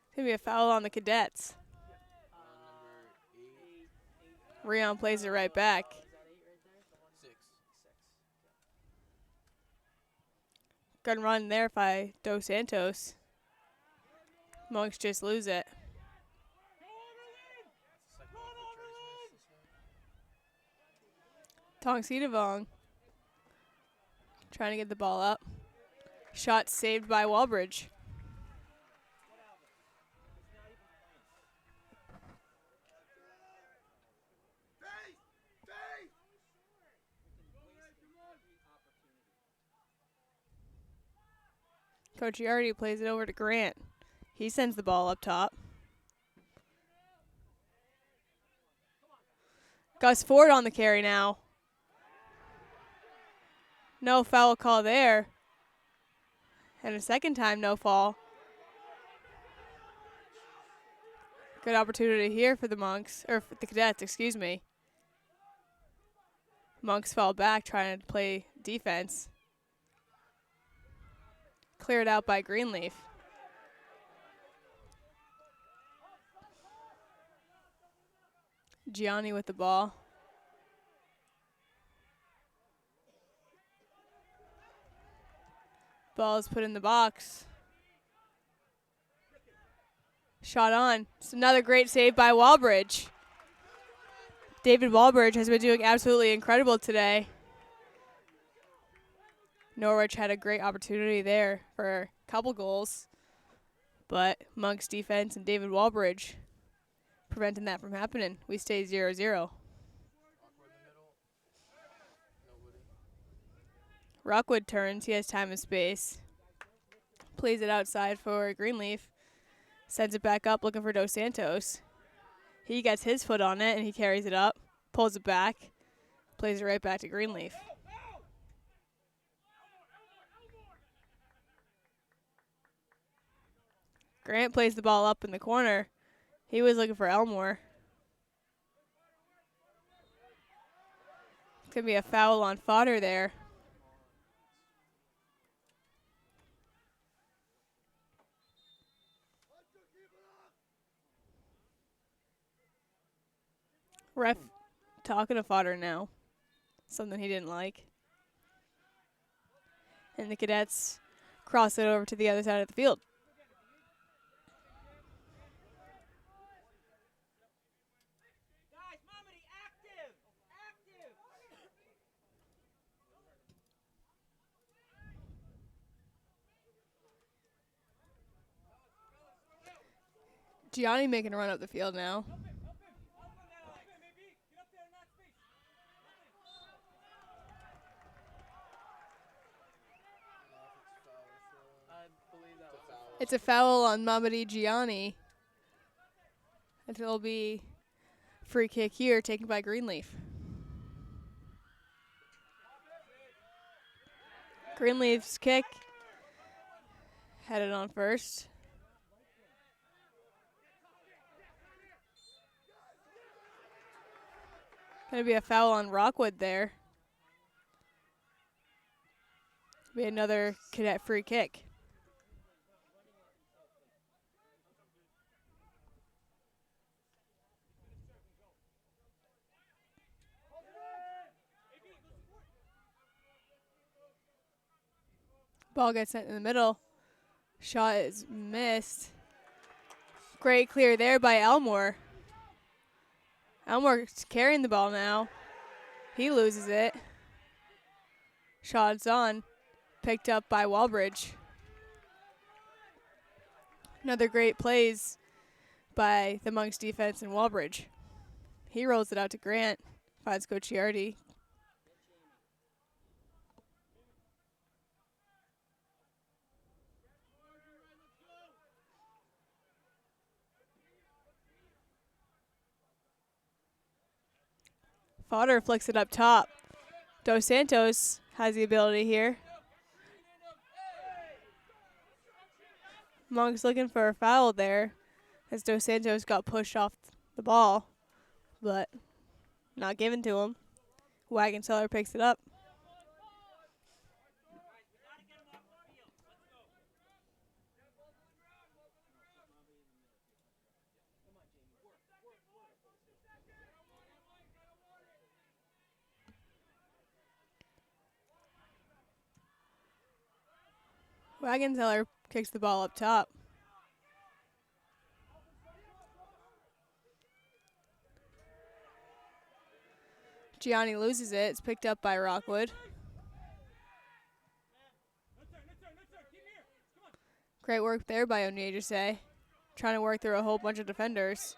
It's going to be a foul on the Cadets. Rion plays it right back. Good run there by Dos Santos. Monks just lose it. Tong Cedavong trying to get the ball up. Shot saved by Walbridge. Coach Yardy plays it over to Grant. He sends the ball up top. Gus Ford on the carry now. No foul call there. And a second time, no fall. Good opportunity here for the Monks, or for the Cadets, excuse me. Monks fall back trying to play defense. Cleared out by Greenleaf. Gianni with the ball. Ball is put in the box. Shot on. It's another great save by Walbridge. David Walbridge has been doing absolutely incredible today. Norwich had a great opportunity there for a couple goals, but Monk's defense and David Walbridge preventing that from happening. We stay 0-0. Rockwood turns. He has time and space. Plays it outside for Greenleaf. Sends it back up looking for Dos Santos. He gets his foot on it and he carries it up. Pulls it back. Plays it right back to Greenleaf. Grant plays the ball up in the corner. He was looking for Elmore. It's going to be a foul on Fodder there. Ref talking to Fodder now. Something he didn't like. And the Cadets cross it over to the other side of the field. Gianni making a run up the field now. It's a foul on Mamadi Gianni. It'll be free kick here taken by Greenleaf. Greenleaf's kick. Headed on first. Gonna be a foul on Rockwood there. Be another cadet free kick. Ball gets sent in the middle. Shot is missed. Great clear there by Elmore. Elmore's carrying the ball now. He loses it. Shot's on. Picked up by Walbridge. Another great plays by the Monks defense and Walbridge. He rolls it out to Grant. Finds Coach Giardi. Fodder flicks it up top. Dos Santos has the ability here. Monks looking for a foul there as Dos Santos got pushed off the ball, but not given to him. Wagenseller picks it up. Wagenseller kicks the ball up top. Gianni loses it. It's picked up by Rockwood. Great work there by Onyejise. Trying to work through a whole bunch of defenders.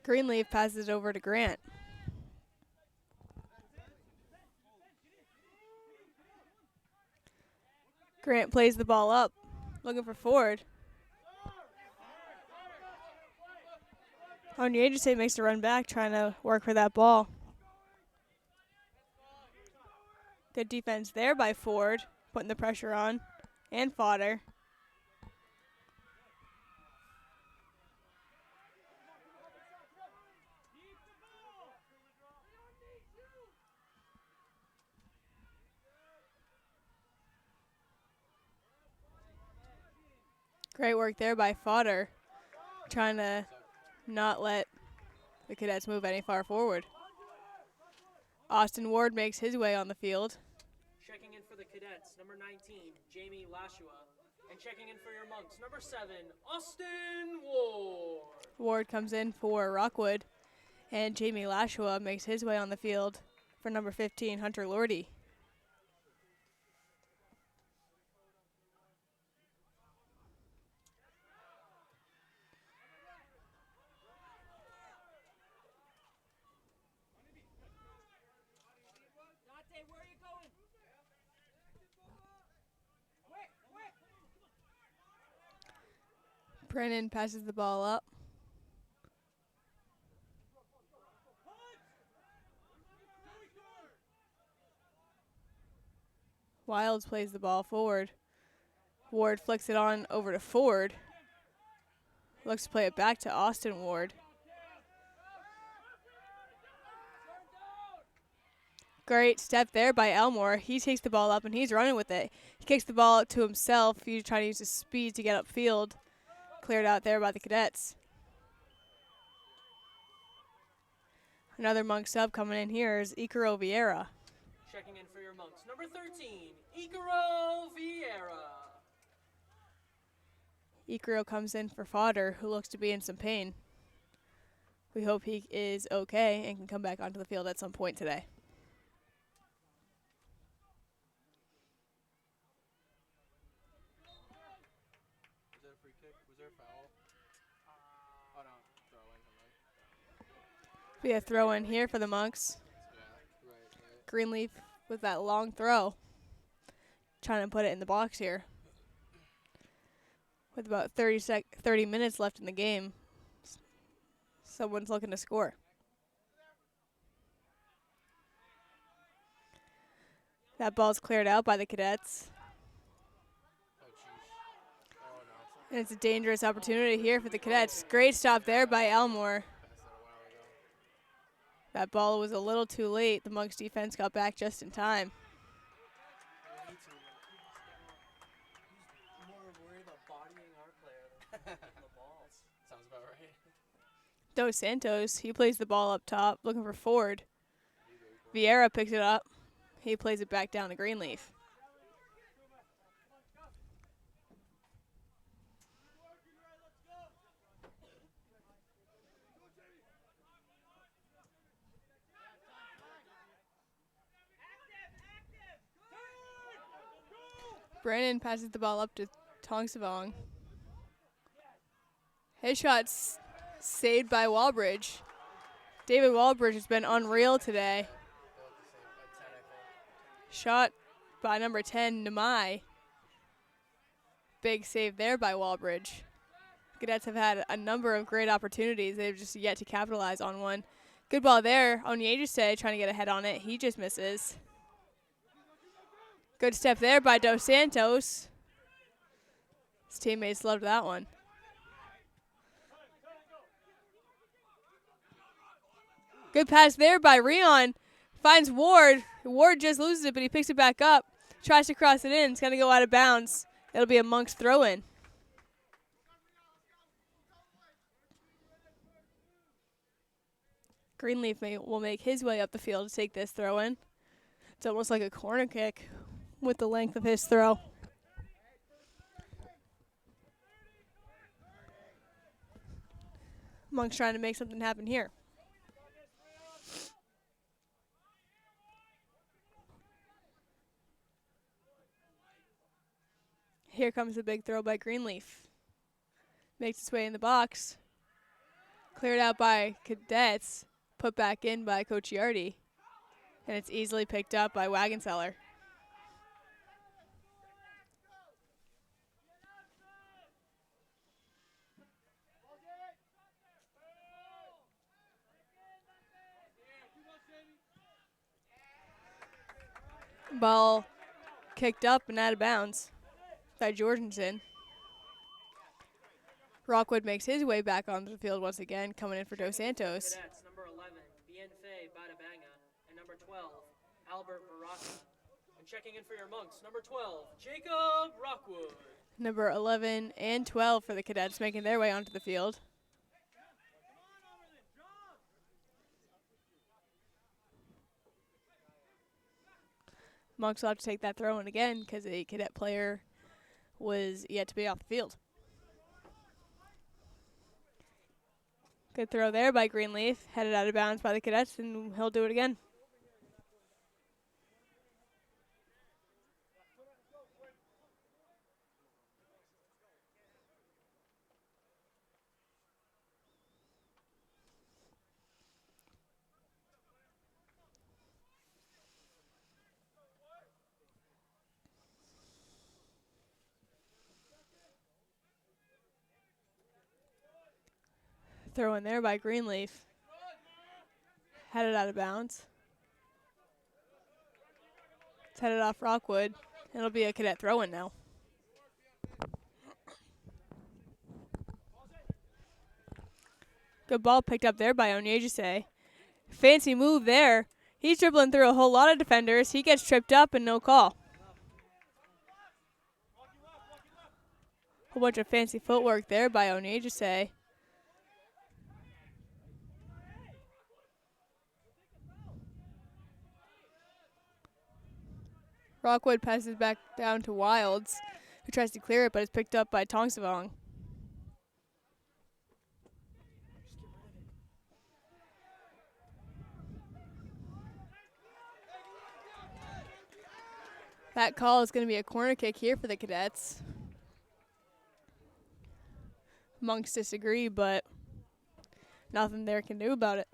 Greenleaf passes it over to Grant. Grant plays the ball up, looking for Ford. Onyejise makes the run back, trying to work for that ball. Good defense there by Ford, putting the pressure on, and Fodder. Great work there by Fodder, trying to not let the Cadets move any far forward. Austin Ward makes his way on the field. Checking in for the Cadets, number 19, Jamie Lashua. And checking in for your Monks, number 7, Austin Ward. Ward comes in for Rockwood, and Jamie Lashua makes his way on the field for number 15, Hunter Lordy. Brennan passes the ball up. Wilds plays the ball forward. Ward flicks it on over to Ford. Looks to play it back to Austin Ward. Great step there by Elmore. He takes the ball up and he's running with it. He kicks the ball out to himself. He's trying to use his speed to get upfield. Cleared out there by the Cadets. Another Monk sub coming in here is Icaro Vieira. Checking in for your Monks, number 13, Icaro Vieira. Icaro comes in for Fodder, who looks to be in some pain. We hope he is okay and can come back onto the field at some point today. Be a throw in here for the Monks. Greenleaf with that long throw. Trying to put it in the box here. with about 30 minutes left in the game. Someone's looking to score. That ball's cleared out by the Cadets. And it's a dangerous opportunity here for the Cadets. Great stop there by Elmore. That ball was a little too late. The Monks defense got back just in time. More worried about bodying our player than the balls. Sounds about right. Dos Santos, he plays the ball up top, looking for Ford. Vieira picks it up. He plays it back down to Greenleaf. Brandon passes the ball up to Tongsavong. His shot's saved by Walbridge. David Walbridge has been unreal today. Shot by number 10, Namai. Big save there by Walbridge. Cadets have had a number of great opportunities. They've just yet to capitalize on one. Good ball there. Onyejise trying to get ahead on it. He just misses. Good step there by Dos Santos. His teammates loved that one. Good pass there by Rion. Finds Ward. Ward just loses it, but he picks it back up. Tries to cross it in. It's going to go out of bounds. It'll be a Monks throw-in. Greenleaf will make his way up the field to take this throw-in. It's almost like a corner kick with the length of his throw. Monks trying to make something happen here. Here comes a big throw by Greenleaf. Makes its way in the box. Cleared out by Cadets. Put back in by Cocciardi. And it's easily picked up by Wagenseller. Ball kicked up and out of bounds by Jorgensen. Rockwood makes his way back onto the field once again, coming in for Dos Santos. Cadets, number 11, Bienfait Badabanga, and number 12, Albert Baraka. And checking in for your Monks, number 12, Jacob Rockwood. Number 11 and 12 for the Cadets making their way onto the field. Monks will have to take that throw in again because a Cadet player was yet to be off the field. Good throw there by Greenleaf. Headed out of bounds by the Cadets, and he'll do it again. Throw in there by Greenleaf. Headed out of bounds. It's headed off Rockwood. It'll be a Cadet throw-in now. Good ball picked up there by Onyejise. Fancy move there. He's dribbling through a whole lot of defenders. He gets tripped up and no call. Whole bunch of fancy footwork there by Onyejise. Rockwood passes back down to Wilds, who tries to clear it, but it's picked up by Tongsavong. That call is going to be a corner kick here for the Cadets. Monks disagree, but nothing there can do about it.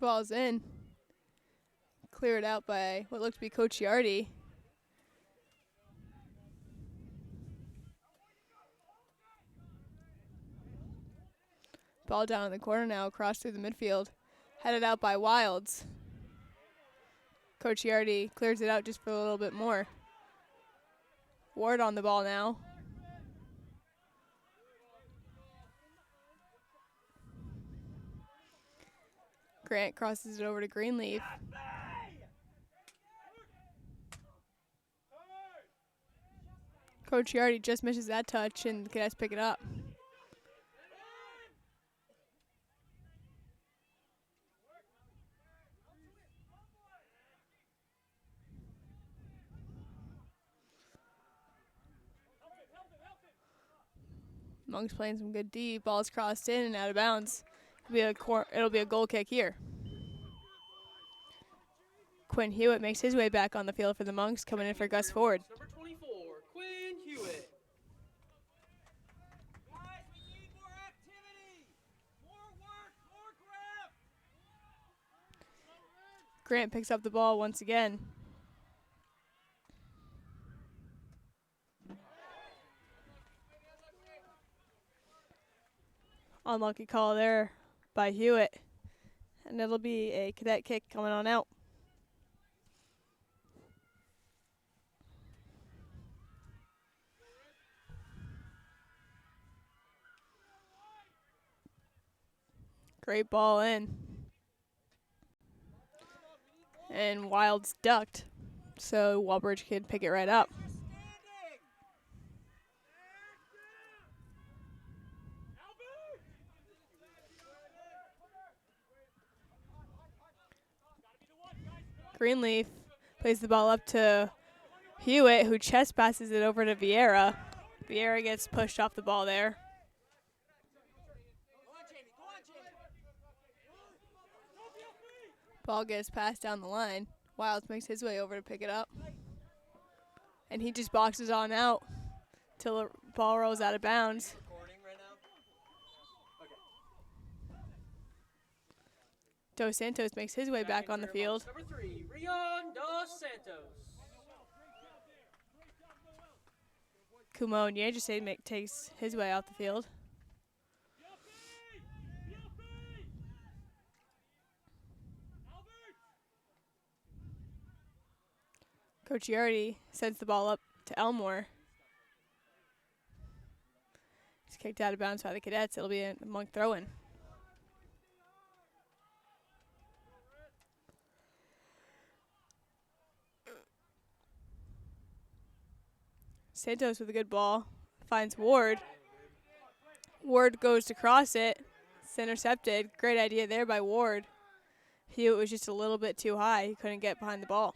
Ball's in. Cleared out by what looked to be Coach Yardy. Ball down in the corner now, across through the midfield. Headed out by Wilds. Coach Yardy clears it out just for a little bit more. Ward on the ball now. Grant crosses it over to Greenleaf. Coach Yardy just misses that touch, and the Cadets pick it up. Monk's playing some good D. Ball's crossed in and out of bounds. It'll be a goal kick here. Quinn Hewitt makes his way back on the field for the Monks, coming in for Gus Ford. Number 24, Quinn Hewitt. Guys, we need more activity. More work, more grab. Grant picks up the ball once again. Unlucky call there by Hewitt. And it'll be a Cadet kick coming on out. Great ball in. And Wilds ducked, so Walbridge can pick it right up. Greenleaf plays the ball up to Hewitt, who chest passes it over to Vieira. Vieira gets pushed off the ball there. Ball gets passed down the line. Wilds makes his way over to pick it up. And he just boxes on out till the ball rolls out of bounds. Recording right now? Okay. Dos Santos makes his way back on the field. Number 3, Rion Dos Santos. Kumo Nyejase takes his way off the field. Coach Yardy sends the ball up to Elmore. It's kicked out of bounds by the Cadets. It'll be a Monk throw-in. Santos with a good ball. Finds Ward. Ward goes to cross it. It's intercepted. Great idea there by Ward. Hewitt was just a little bit too high. He couldn't get behind the ball.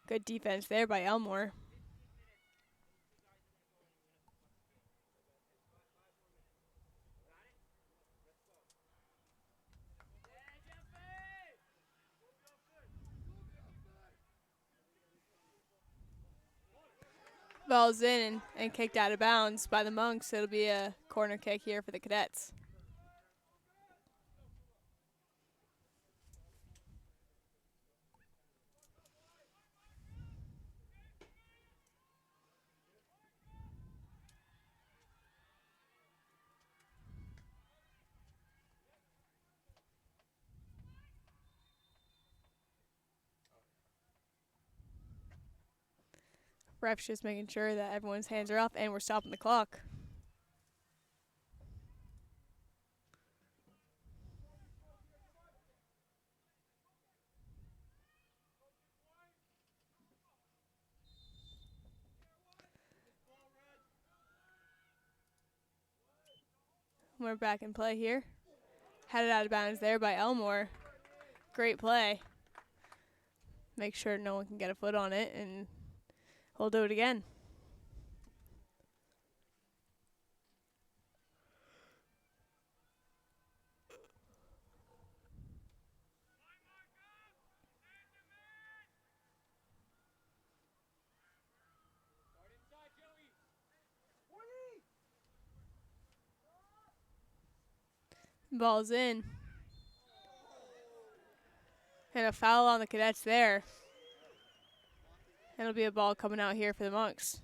Good defense there by Elmore. Ball's in and kicked out of bounds by the Monks. It'll be a corner kick here for the Cadets. Ref's just making sure that everyone's hands are up, and we're stopping the clock. We're back in play here. Headed out of bounds there by Elmore. Great play. Make sure no one can get a foot on it, and we'll do it again. Ball's in. And a foul on the Cadets there. And it'll be a ball coming out here for the Monks.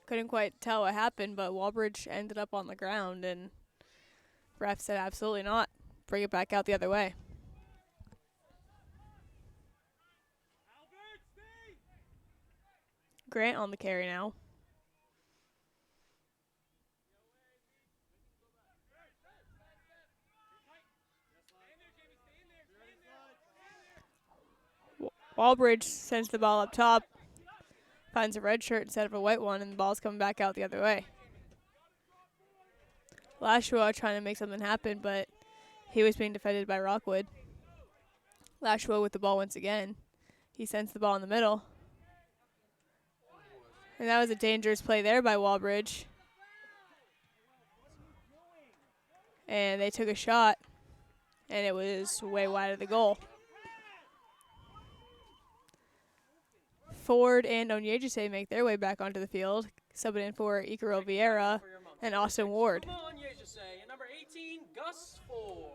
Couldn't quite tell what happened, but Walbridge ended up on the ground, and ref said absolutely not. Bring it back out the other way. Grant on the carry now. Walbridge sends the ball up top, finds a red shirt instead of a white one, and the ball's coming back out the other way. Lashua trying to make something happen, but he was being defended by Rockwood. Lashua with the ball once again. He sends the ball in the middle. And that was a dangerous play there by Walbridge. And they took a shot, and it was way wide of the goal. Ford and Onyejise make their way back onto the field, subbing in for Icaro Vieira and Austin Ward. Come on, Onyejise, and number 18, Gus Ford.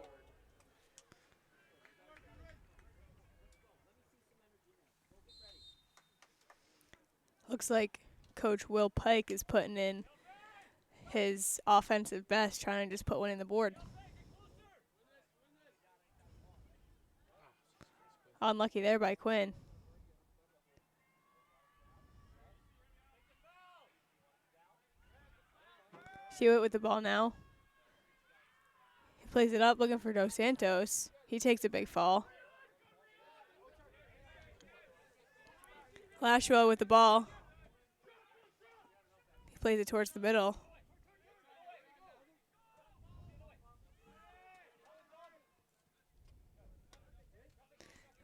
Looks like Coach Will Pike is putting in his offensive best, trying to just put one in the board. Unlucky there by Quinn. Hewitt with the ball now. He plays it up, looking for Dos Santos. He takes a big fall. Lashua with the ball. He plays it towards the middle.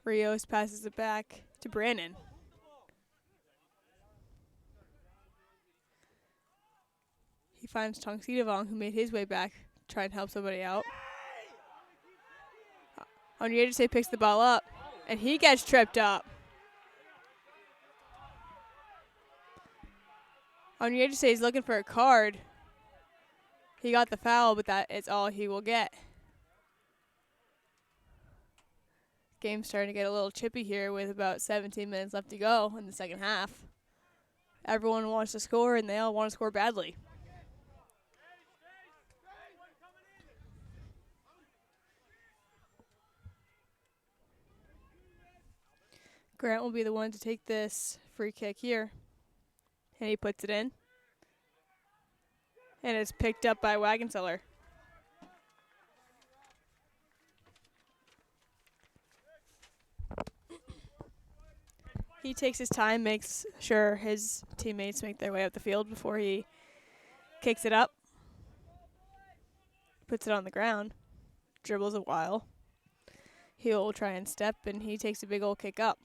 Rios passes it back to Brandon. He finds Tong Sidavong, who made his way back, try and help somebody out. Onyejise picks the ball up, and he gets tripped up. Onyejise is looking for a card. He got the foul, but that is all he will get. Game's starting to get a little chippy here with about 17 minutes left to go in the second half. Everyone wants to score, and they all want to score badly. Grant will be the one to take this free kick here. And he puts it in. And it's picked up by Wagenseller. He takes his time, makes sure his teammates make their way up the field before he kicks it up. Puts it on the ground. Dribbles a while. He'll try and step, and he takes a big old kick up.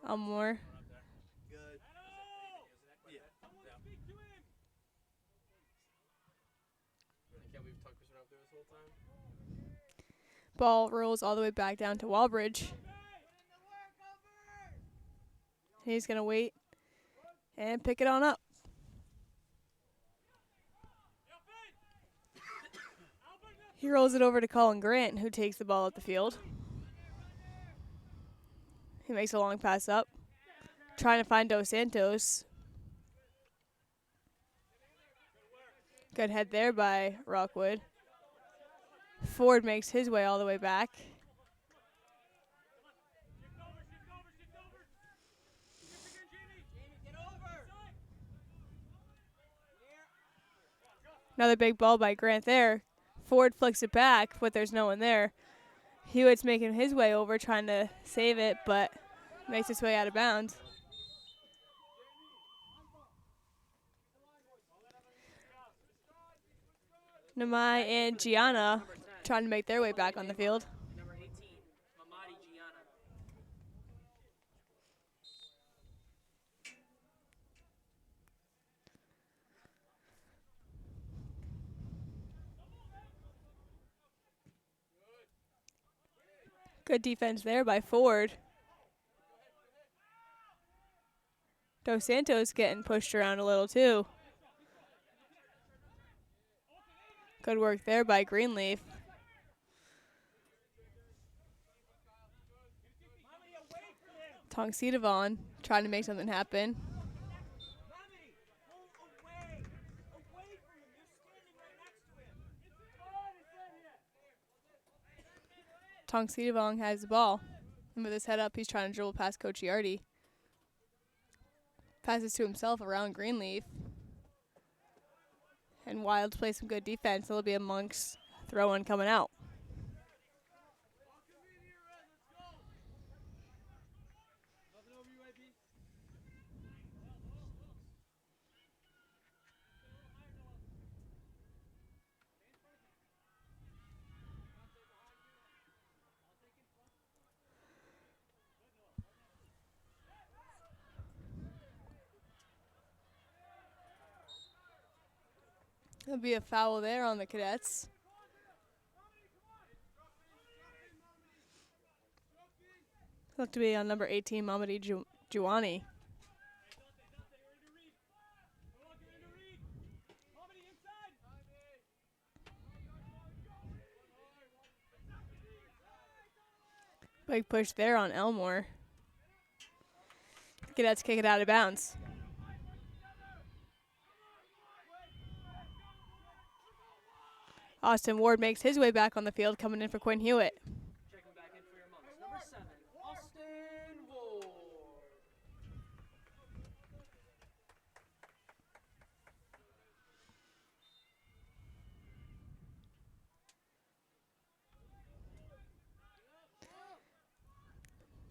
Elmore. Good. Yeah. Can't believe Tucker's been up there this whole time. Ball rolls all the way back down to Walbridge. He's going to wait and pick it on up. He rolls it over to Colin Grant, who takes the ball up the field. He makes a long pass up, trying to find Dos Santos. Good head there by Rockwood. Ford makes his way all the way back. Another big ball by Grant there. Ford flicks it back, but there's no one there. Hewitt's making his way over, trying to save it, but makes his way out of bounds. Namai and Gianna trying to make their way back on the field. Number 18, Mamadi Gianna. Good defense there by Ford. Dos Santos getting pushed around a little too. Good work there by Greenleaf. Tongsidavon trying to make something happen. Mommy, pull away. Away from him. You're standing right next to him. Tongsidavon has the ball. And with his head up, he's trying to dribble past Coach Yardy. Passes to himself around Greenleaf. And Wilds play some good defense. There'll be a Monks throw-in coming out. There'll be a foul there on the Cadets. Look to be on number 18, Mamadi Juwani. Big push there on Elmore. The Cadets kick it out of bounds. Austin Ward makes his way back on the field, coming in for Quinn Hewitt. Checking back in for your Monks. Number 7, Austin Ward.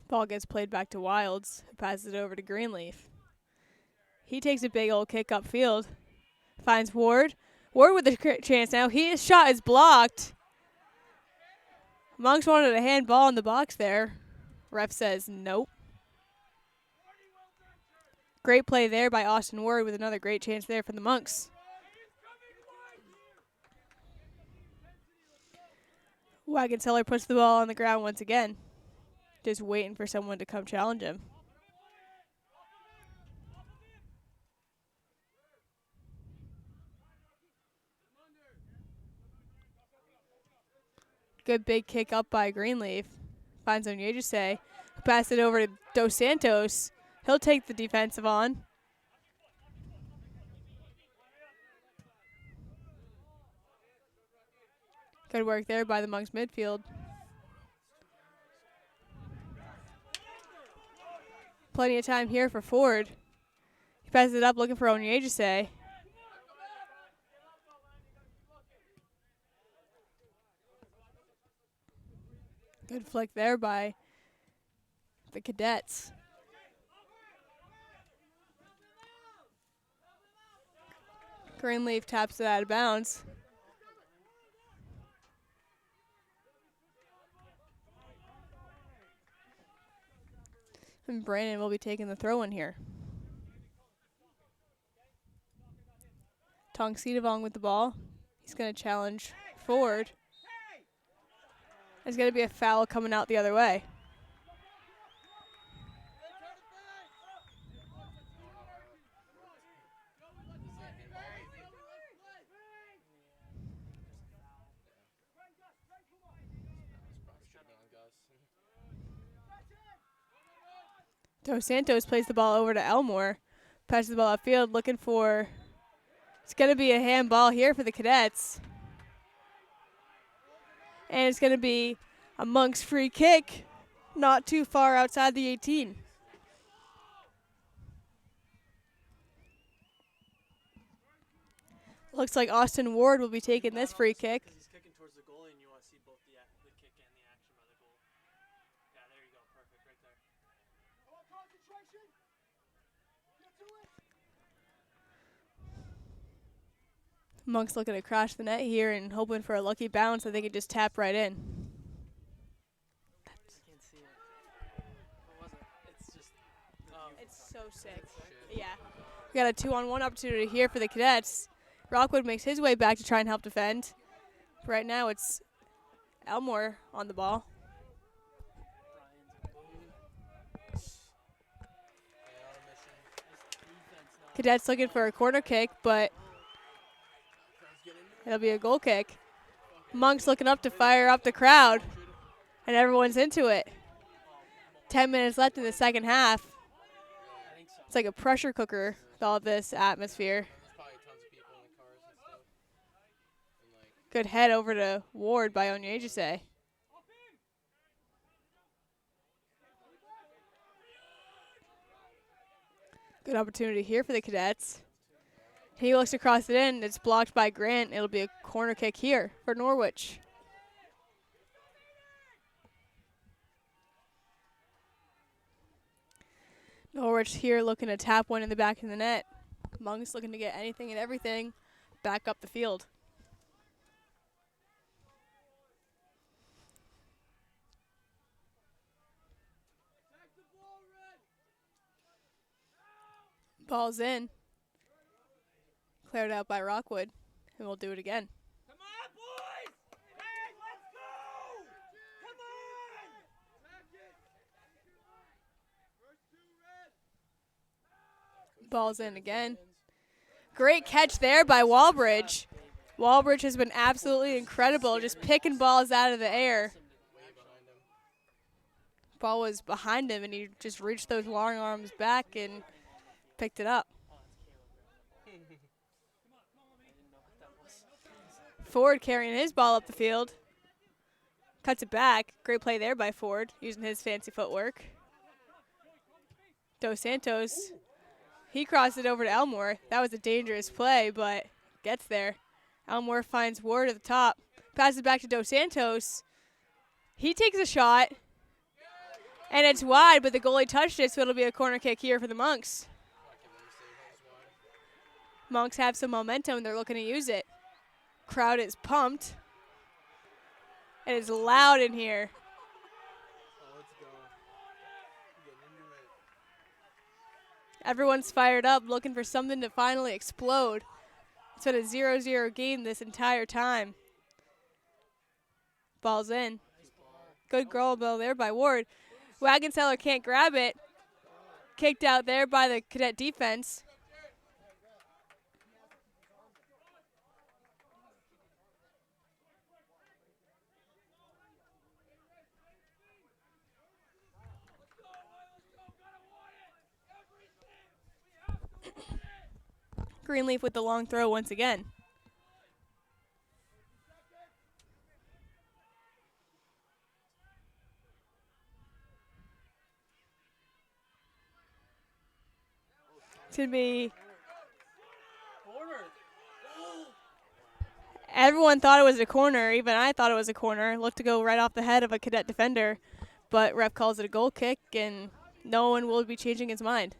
Ball gets played back to Wilds, who passes it over to Greenleaf. He takes a big old kick upfield. Finds Ward. Ward with a chance now. His shot is blocked. Monks wanted a handball in the box there. Ref says nope. Great play there by Austin Ward with another great chance there for the Monks. Wagenseller puts the ball on the ground once again. Just waiting for someone to come challenge him. Good big kick up by Greenleaf. Finds Onyejise. Pass it over to Dos Santos. He'll take the defensive on. Good work there by the Monks midfield. Plenty of time here for Ford. He passes it up looking for Onyejise. Good flick there by the Cadets. Greenleaf taps it out of bounds. And Brandon will be taking the throw in here. Tongsidavong with the ball. He's going to challenge Ford. There's going to be a foul coming out the other way. Dos Santos plays the ball over to Elmore. Passes the ball upfield looking for... It's going to be a handball here for the Cadets. And it's going to be a Monks free kick, not too far outside the 18. Looks like Austin Ward will be taking this free kick. He's kicking towards the goalie, and you want to see both the kick and the action by the goal. Yeah, there you go. Perfect right there. Concentration. Get to it. Monks looking to crash the net here and hoping for a lucky bounce that they could just tap right in. Can't see it. What was it? It's just. It's so sick. Yeah. We got a 2-on-1 opportunity here for the Cadets. Rockwood makes his way back to try and help defend. Right now it's Elmore on the ball. Cadets looking for a corner kick, but It'll be a goal kick. Monk's looking up to fire up the crowd, and everyone's into it. 10 minutes left in the second half. It's like a pressure cooker with all this atmosphere. Good head over to Ward by Onyejise. Good opportunity here for the Cadets. He looks to cross it in. It's blocked by Grant. It'll be a corner kick here for Norwich. Norwich here looking to tap one in the back of the net. Monk's looking to get anything and everything back up the field. Ball's in. Cleared out by Rockwood, and we'll do it again. Come on, boys! Hey, let's go! Come on! Ball's in again. Great catch there by Walbridge. Walbridge has been absolutely incredible, just picking balls out of the air. Ball was behind him, and he just reached those long arms back and picked it up. Ford carrying his ball up the field. Cuts it back. Great play there by Ford, using his fancy footwork. Dos Santos, he crossed it over to Elmore. That was a dangerous play, but gets there. Elmore finds Ward at the top. Passes back to Dos Santos. He takes a shot, and it's wide, but the goalie touched it, so it'll be a corner kick here for the Monks. Monks have some momentum. They're looking to use it. Crowd is pumped. It is loud in here. Everyone's fired up, looking for something to finally explode. It's been a 0-0 game this entire time. Ball's in. Good goal ball there by Ward. Wagenseller can't grab it. Kicked out there by the Cadet defense. Greenleaf with the long throw once again. It's going to be... Everyone thought it was a corner. Even I thought it was a corner. Looked to go right off the head of a Cadet defender. But ref calls it a goal kick, and no one will be changing his mind.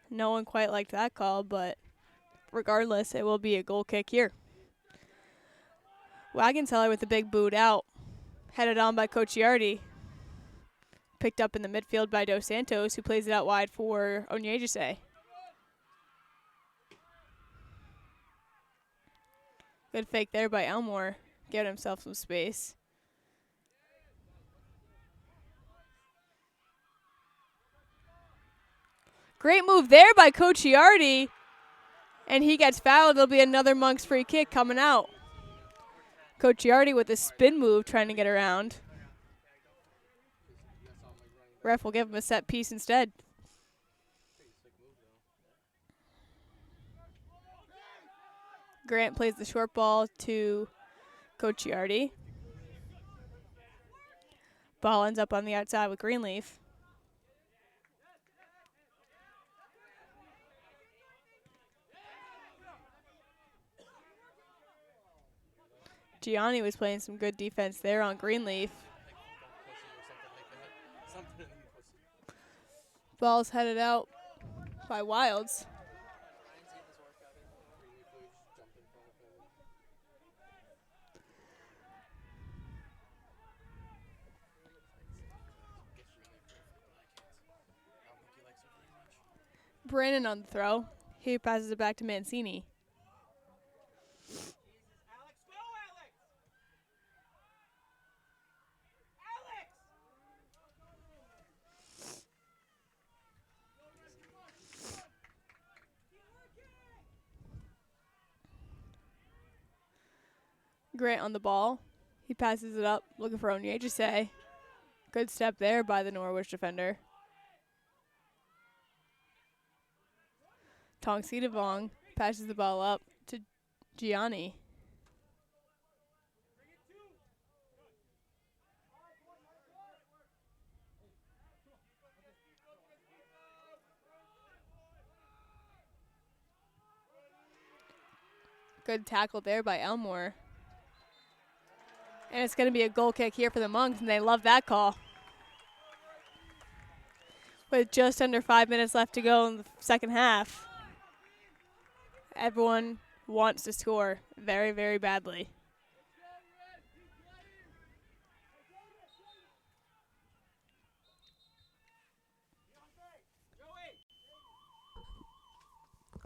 No one quite liked that call, but regardless, it will be a goal kick here. Wagenseller with the big boot out. Headed on by Cocciardi. Picked up in the midfield by Dos Santos, who plays it out wide for Onyejise. Good fake there by Elmore. Giving himself some space. Great move there by Cocciardi. And he gets fouled. There'll be another Monks free kick coming out. Cocciardi with a spin move trying to get around. Ref will give him a set piece instead. Grant plays the short ball to Cocciardi. Ball ends up on the outside with Greenleaf. Gianni was playing some good defense there on Greenleaf. Ball's headed out by Wilds. Brandon on the throw. He passes it back to Mancini. Grant on the ball. He passes it up, looking for Onyejise. Good step there by the Norwich defender. Tongsi Devong passes the ball up to Gianni. Good tackle there by Elmore. And it's going to be a goal kick here for the Monks, and they love that call. With just under 5 minutes left to go in the second half, everyone wants to score very, very badly.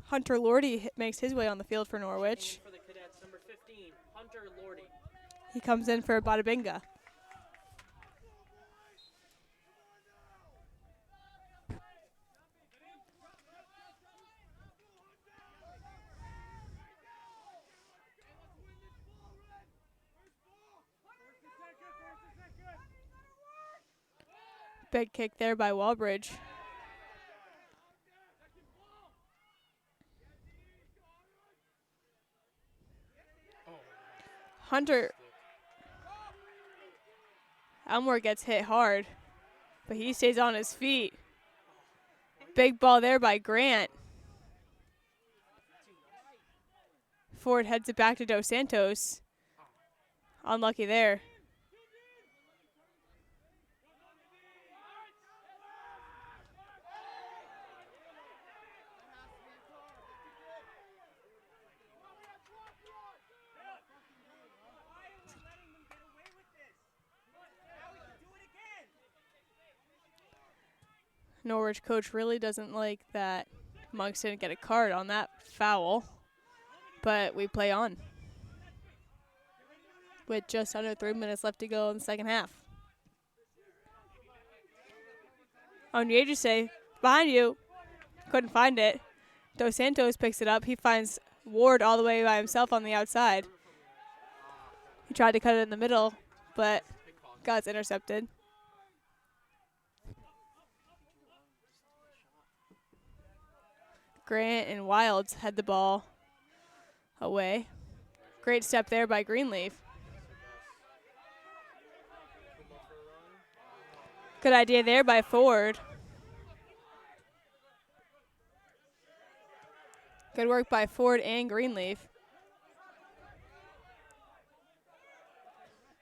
Hunter Lordy makes his way on the field for Norwich. For the Cadets, number 15, Hunter Lordy. He comes in for Badabinga. Big kick there by Walbridge. Hunter Elmore gets hit hard, but he stays on his feet. Big ball there by Grant. Ford heads it back to Dos Santos. Unlucky there. Norwich coach really doesn't like that Monks didn't get a card on that foul, but we play on with just under 3 minutes left to go in the second half. Onyejise, behind you. Couldn't find it. Dos Santos picks it up. He finds Ward all the way by himself on the outside. He tried to cut it in the middle, but got intercepted. Grant and Wilds had the ball away. Great step there by Greenleaf. Good idea there by Ford. Good work by Ford and Greenleaf.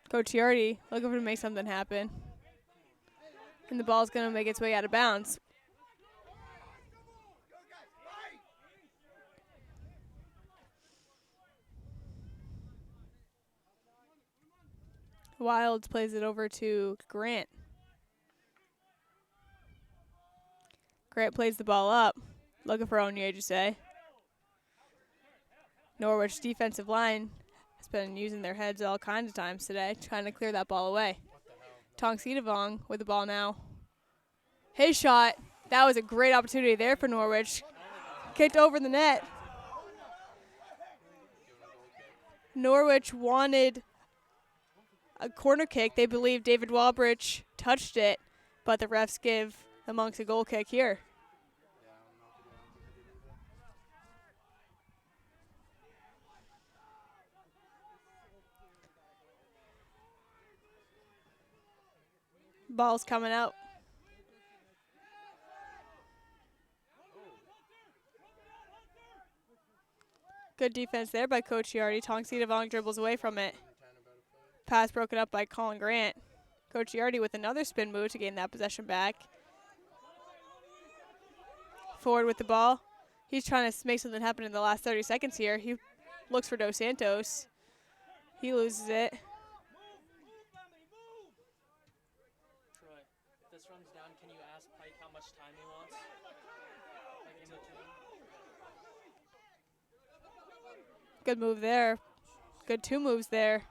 Coach Yardy looking to make something happen. And the ball's going to make its way out of bounds. Wilds plays it over to Grant. Grant plays the ball up, looking for Onyejise. Norwich defensive line has been using their heads all kinds of times today, trying to clear that ball away. Tongsi Devong with the ball now. His shot, that was a great opportunity there for Norwich. Kicked over the net. Norwich wanted a corner kick. They believe David Walbridge touched it, but the refs give the Monks a goal kick here. Ball's coming out. Good defense there by Coach Yardy. Tongsi Devong dribbles away from it. Pass broken up by Colin Grant. Coach Yardy with another spin move to gain that possession back. Forward with the ball. He's trying to make something happen in the last 30 seconds here. He looks for Dos Santos. He loses it. Troy, if this runs down, can you ask Pike how much time he wants? Like in between? Good move there. Good two moves there.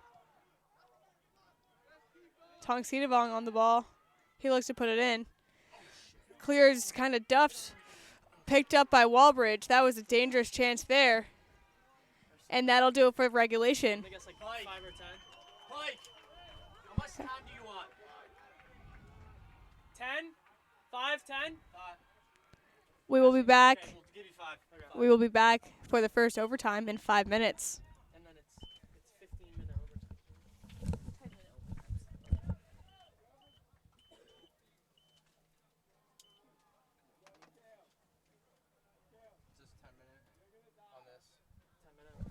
Tongsi Devong on the ball. He looks to put it in. Clears kind of duffed. Picked up by Walbridge. That was a dangerous chance there. And that'll do it for regulation. I guess like 5 or 10. Mike, how much time do you want? 10? 5, 10? We will be back. Okay, we'll give you 5. Okay. We will be back for the first overtime in 5 minutes. And then it's 15-minute overtime. Is this 10 minute on this? 10-minute.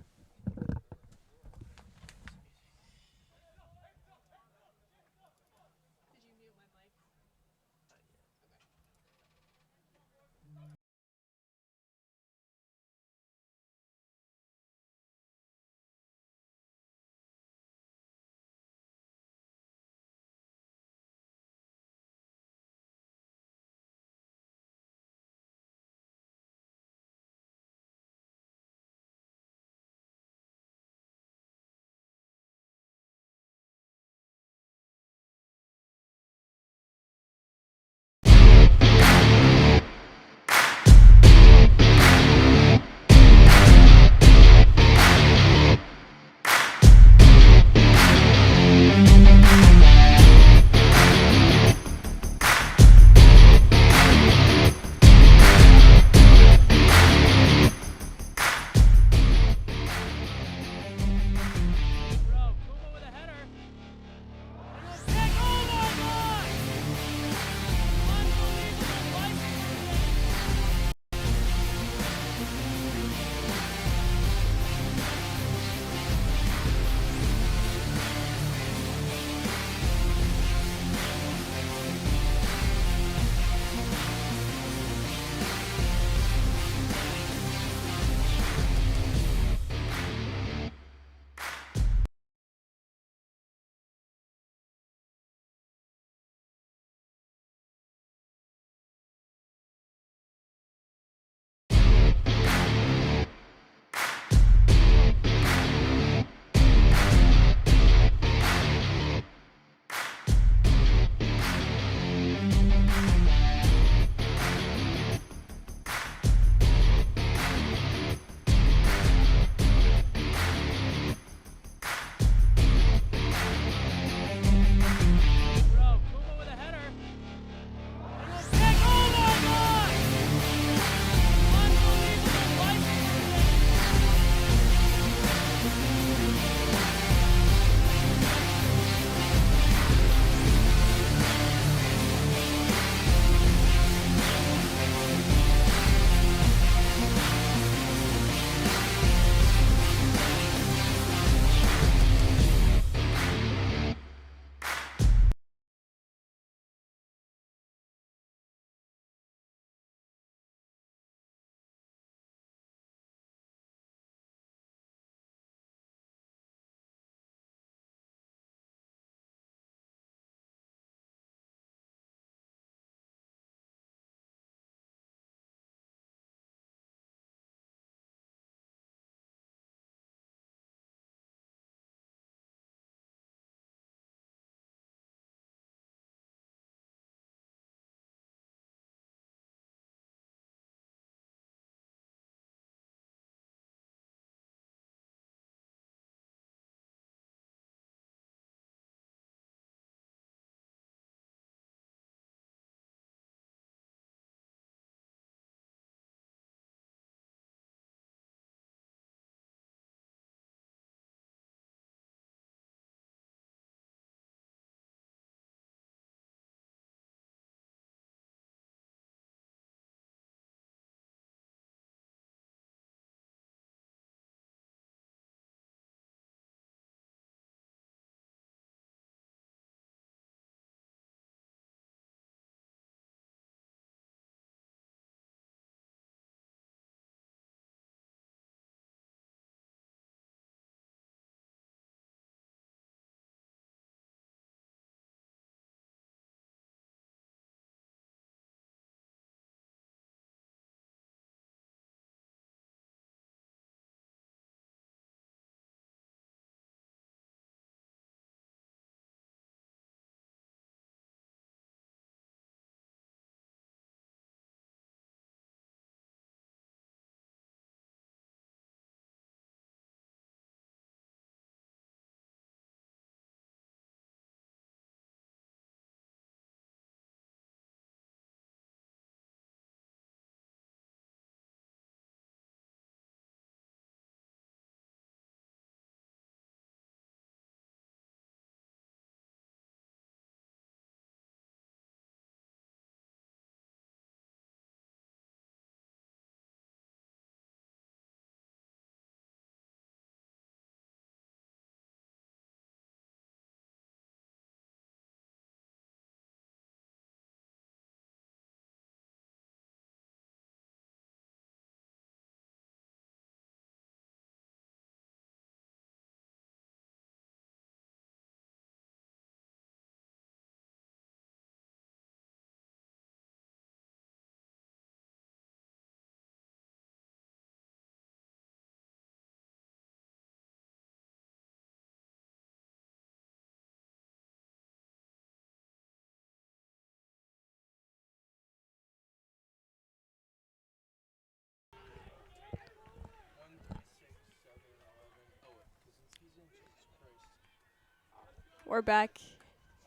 We're back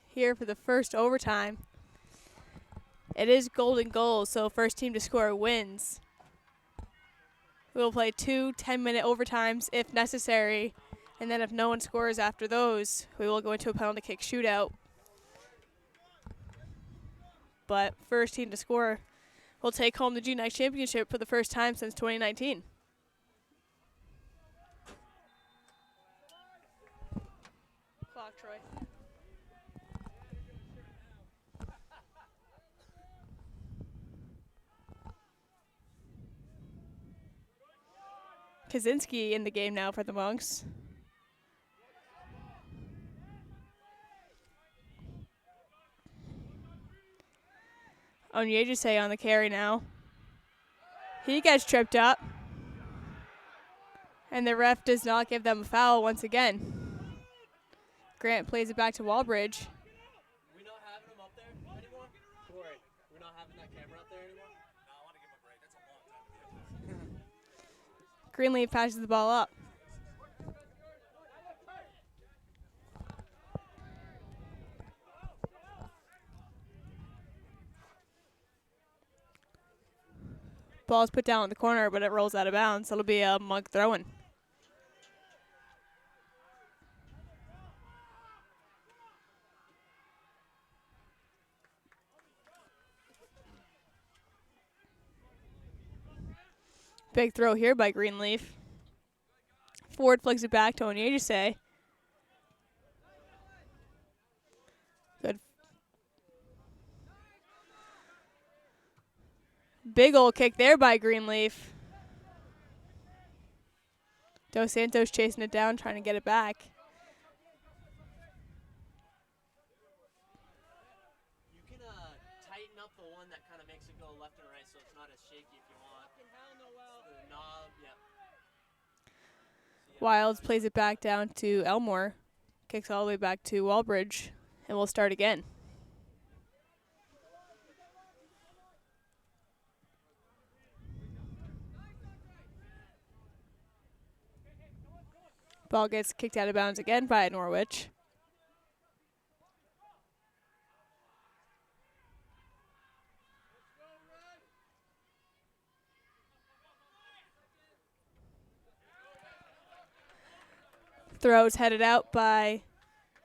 here for the first overtime. It is golden goals, so first team to score wins. We will play 2 10-minute overtimes if necessary, and then if no one scores after those, we will go into a penalty kick shootout. But first team to score will take home the GNAC championship for the first time since 2019. Clock, Troy. Kaczynski in the game now for the Monks. Onyejise on the carry now. He gets tripped up. And the ref does not give them a foul once again. Grant plays it back to Wallbridge. We not having him up there anymore? Corey, we're not having that camera up there anymore? No, I want to give him a break. That's a long time to be up there. Greenleaf passes the ball up. Ball's put down in the corner, but it rolls out of bounds. It'll be a Monk throw-in. Big throw here by Greenleaf. Ford flicks it back to Onyejise. Good. Big old kick there by Greenleaf. Dos Santos chasing it down, trying to get it back. You can tighten up the one that kind of makes it go left and right so it's not as shaky if you want. The knob, yeah. Wilds plays it back down to Elmore. Kicks all the way back to Wallbridge. And we'll start again. Ball gets kicked out of bounds again by Norwich. Throws headed out by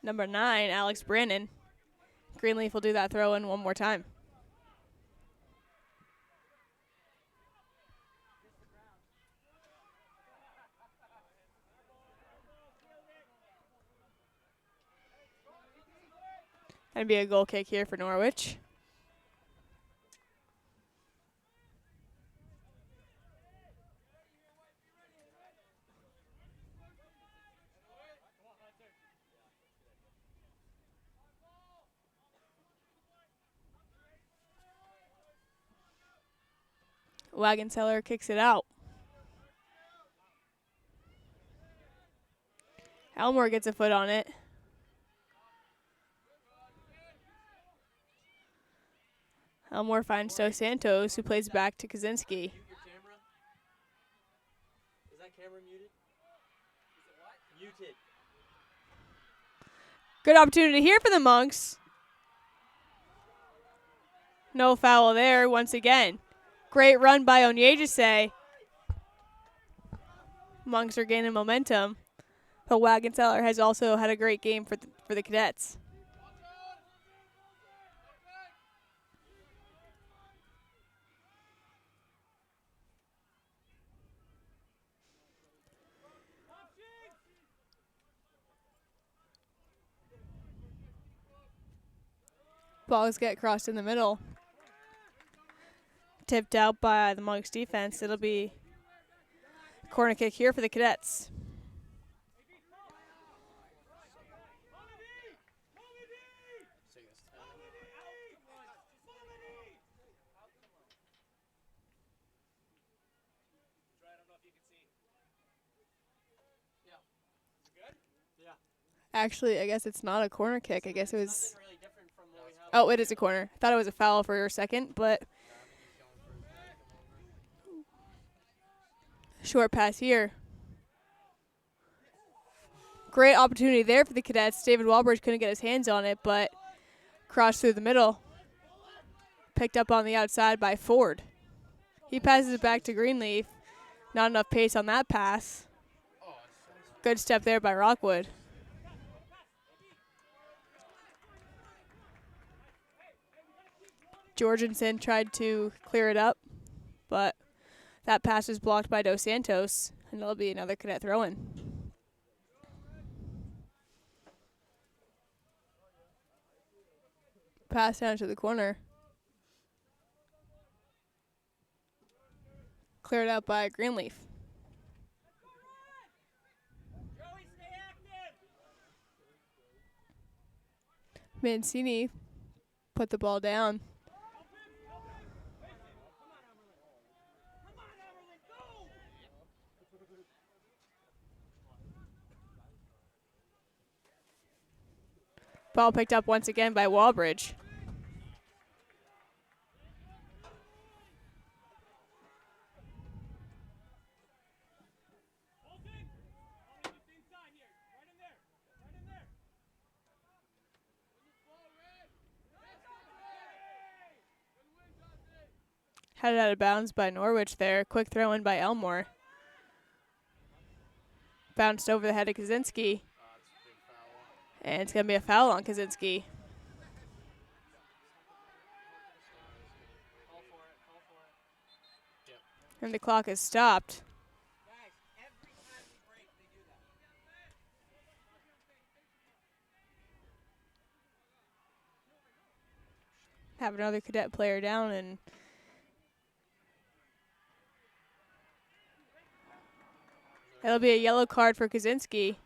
number 9, Alex Brannon. Greenleaf will do that throw in one more time. That'd be a goal kick here for Norwich. Wagenseller kicks it out. Elmore gets a foot on it. Elmore finds Dos Santos, who plays back to Kaczynski. Mute your camera. Is that camera muted? Is it what? Muted. Good opportunity here for the Monks. No foul there once again. Great run by Onyejise. Monks are gaining momentum. But Wagenseller has also had a great game for the Cadets. Balls get crossed in the middle. Tipped out by the Monks defense. It'll be a corner kick here for the Cadets. Actually, I guess it's not a corner kick. I guess it was... Really different from what we have. Oh, it is a corner. I thought it was a foul for a second, but... Short pass here. Great opportunity there for the Cadets. David Walbridge couldn't get his hands on it, but crossed through the middle. Picked up on the outside by Ford. He passes it back to Greenleaf. Not enough pace on that pass. Good step there by Rockwood. Jorgensen tried to clear it up, but that pass was blocked by Dos Santos, and it'll be another Cadet throw-in. Pass down to the corner. Cleared out by Greenleaf. Joey, stay active. Mancini put the ball down. Ball picked up once again by Walbridge. Headed out of bounds by Norwich there. Quick throw in by Elmore. Bounced over the head of Kaczynski. And it's going to be a foul on Kaczynski. And the clock is stopped. Have another Cadet player down, and it'll be a yellow card for Kaczynski.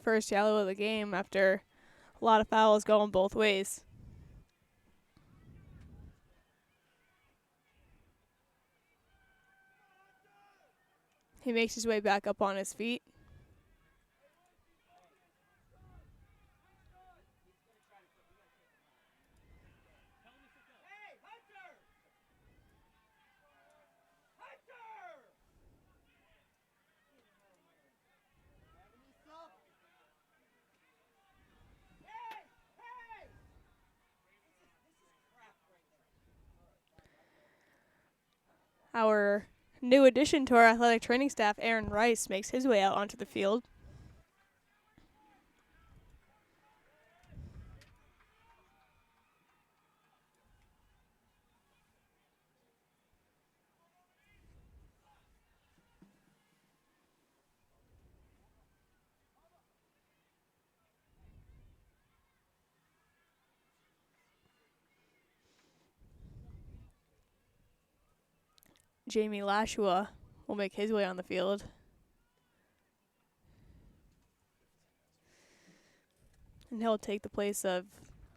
First yellow of the game after a lot of fouls going both ways. He makes his way back up on his feet. Our new addition to our athletic training staff, Aaron Rice, makes his way out onto the field. Jamie Lashua will make his way on the field. And he'll take the place of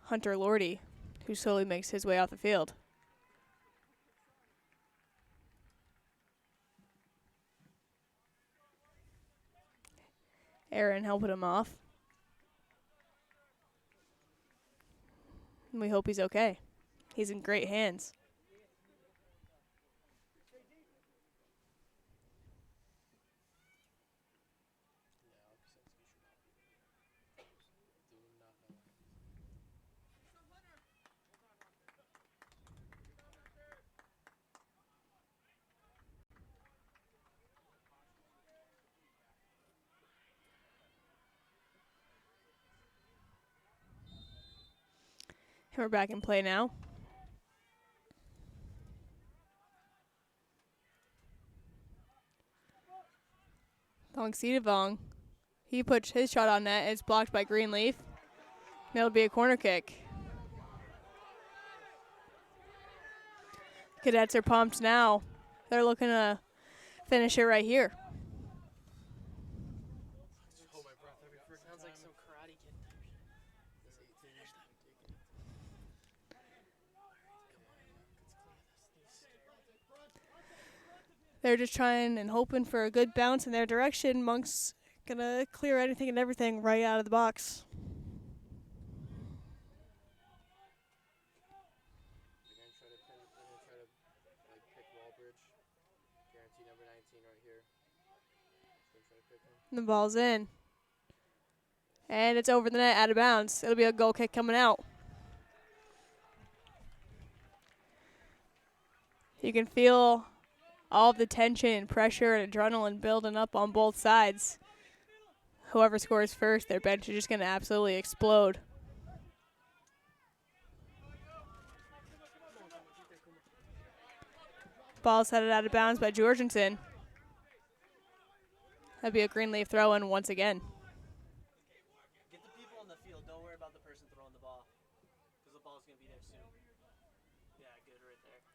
Hunter Lordy, who slowly makes his way off the field. Aaron helping him off. And we hope he's okay. He's in great hands. And we're back in play now. Thong Sidavong. He puts his shot on net. It's blocked by Greenleaf. That'll be a corner kick. Cadets are pumped now. They're looking to finish it right here. Sounds like some Karate Kid type shit. They're just trying and hoping for a good bounce in their direction. Monk's gonna clear anything and everything right out of the box. number 19 right here. So try to pick him. The ball's in. And it's over the net, out of bounds. It'll be a goal kick coming out. You can feel all of the tension and pressure and adrenaline building up on both sides. Whoever scores first, their bench is just going to absolutely explode. Ball's headed out of bounds by Jorgensen. That'd be a Greenleaf throw-in once again. Get the people on the field. Don't worry about the person throwing the ball. Because the ball's going to be there soon. Yeah, good right there.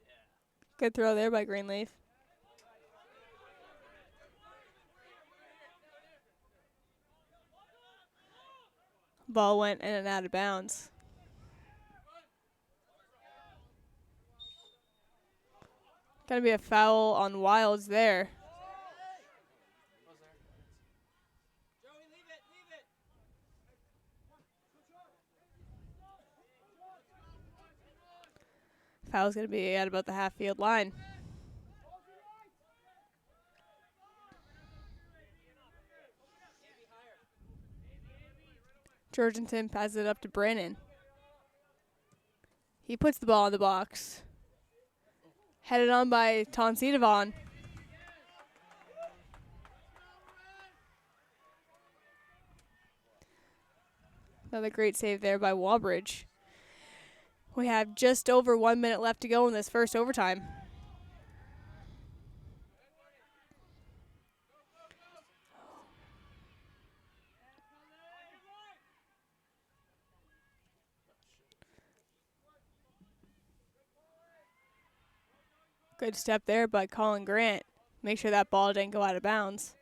Yeah. Good throw there by Greenleaf. Ball went in and out of bounds. Gonna be a foul on Wilds there. Was there? Joey, leave it, leave it. Foul's gonna be at about the half-field line. Jorgensen passes it up to Brennan. He puts the ball in the box. Headed on by Tonsidavon. Another great save there by Wallbridge. We have just over 1 minute left to go in this first overtime. Good step there by Colin Grant. Make sure that ball didn't go out of bounds.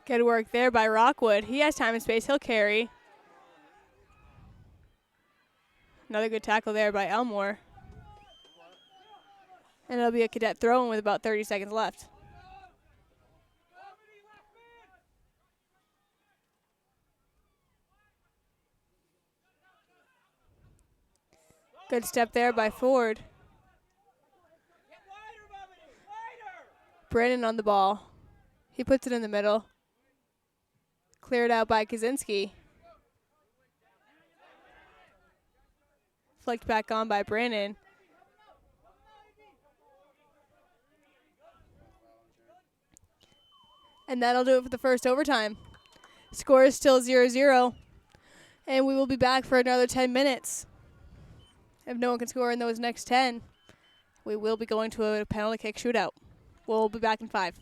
Good work there by Rockwood. He has time and space. He'll carry. Another good tackle there by Elmore. And it'll be a cadet throw-in with about 30 seconds left. Good step there by Ford. Get wider, Bobby, wider. Brennan on the ball. He puts it in the middle. Cleared out by Kaczynski. Flicked back on by Brennan. And that'll do it for the first overtime. Score is still 0-0. And we will be back for another 10 minutes. If no one can score in those next 10, we will be going to a penalty kick shootout. We'll be back in 5.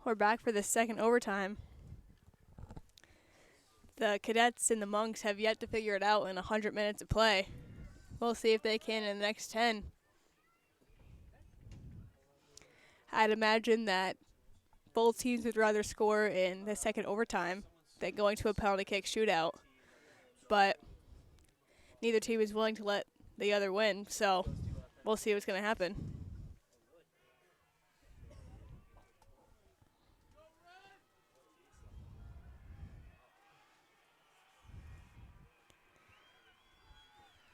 We're back for the second overtime. The Cadets and the Monks have yet to figure it out in 100 minutes of play. We'll see if they can in the next 10. I'd imagine that both teams would rather score in the second overtime than going to a penalty kick shootout. But neither team is willing to let the other win, so we'll see what's going to happen.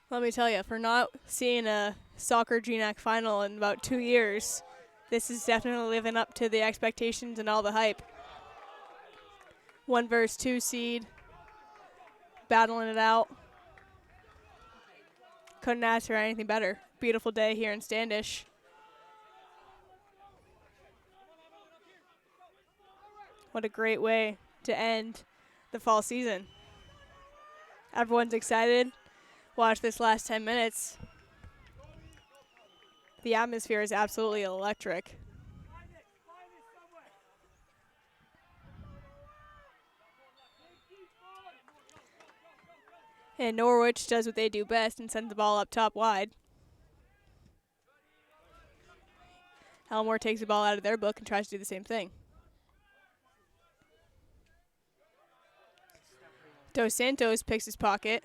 Let me tell you, for not seeing a soccer GNAC final in about 2 years, this is definitely living up to the expectations and all the hype. 1 versus 2 seed, battling it out. Couldn't ask for anything better. Beautiful day here in Standish. What a great way to end the fall season. Everyone's excited. Watch this last 10 minutes. The atmosphere is absolutely electric. And Norwich does what they do best and sends the ball up top wide. Elmore takes the ball out of their book and tries to do the same thing. Dos Santos picks his pocket.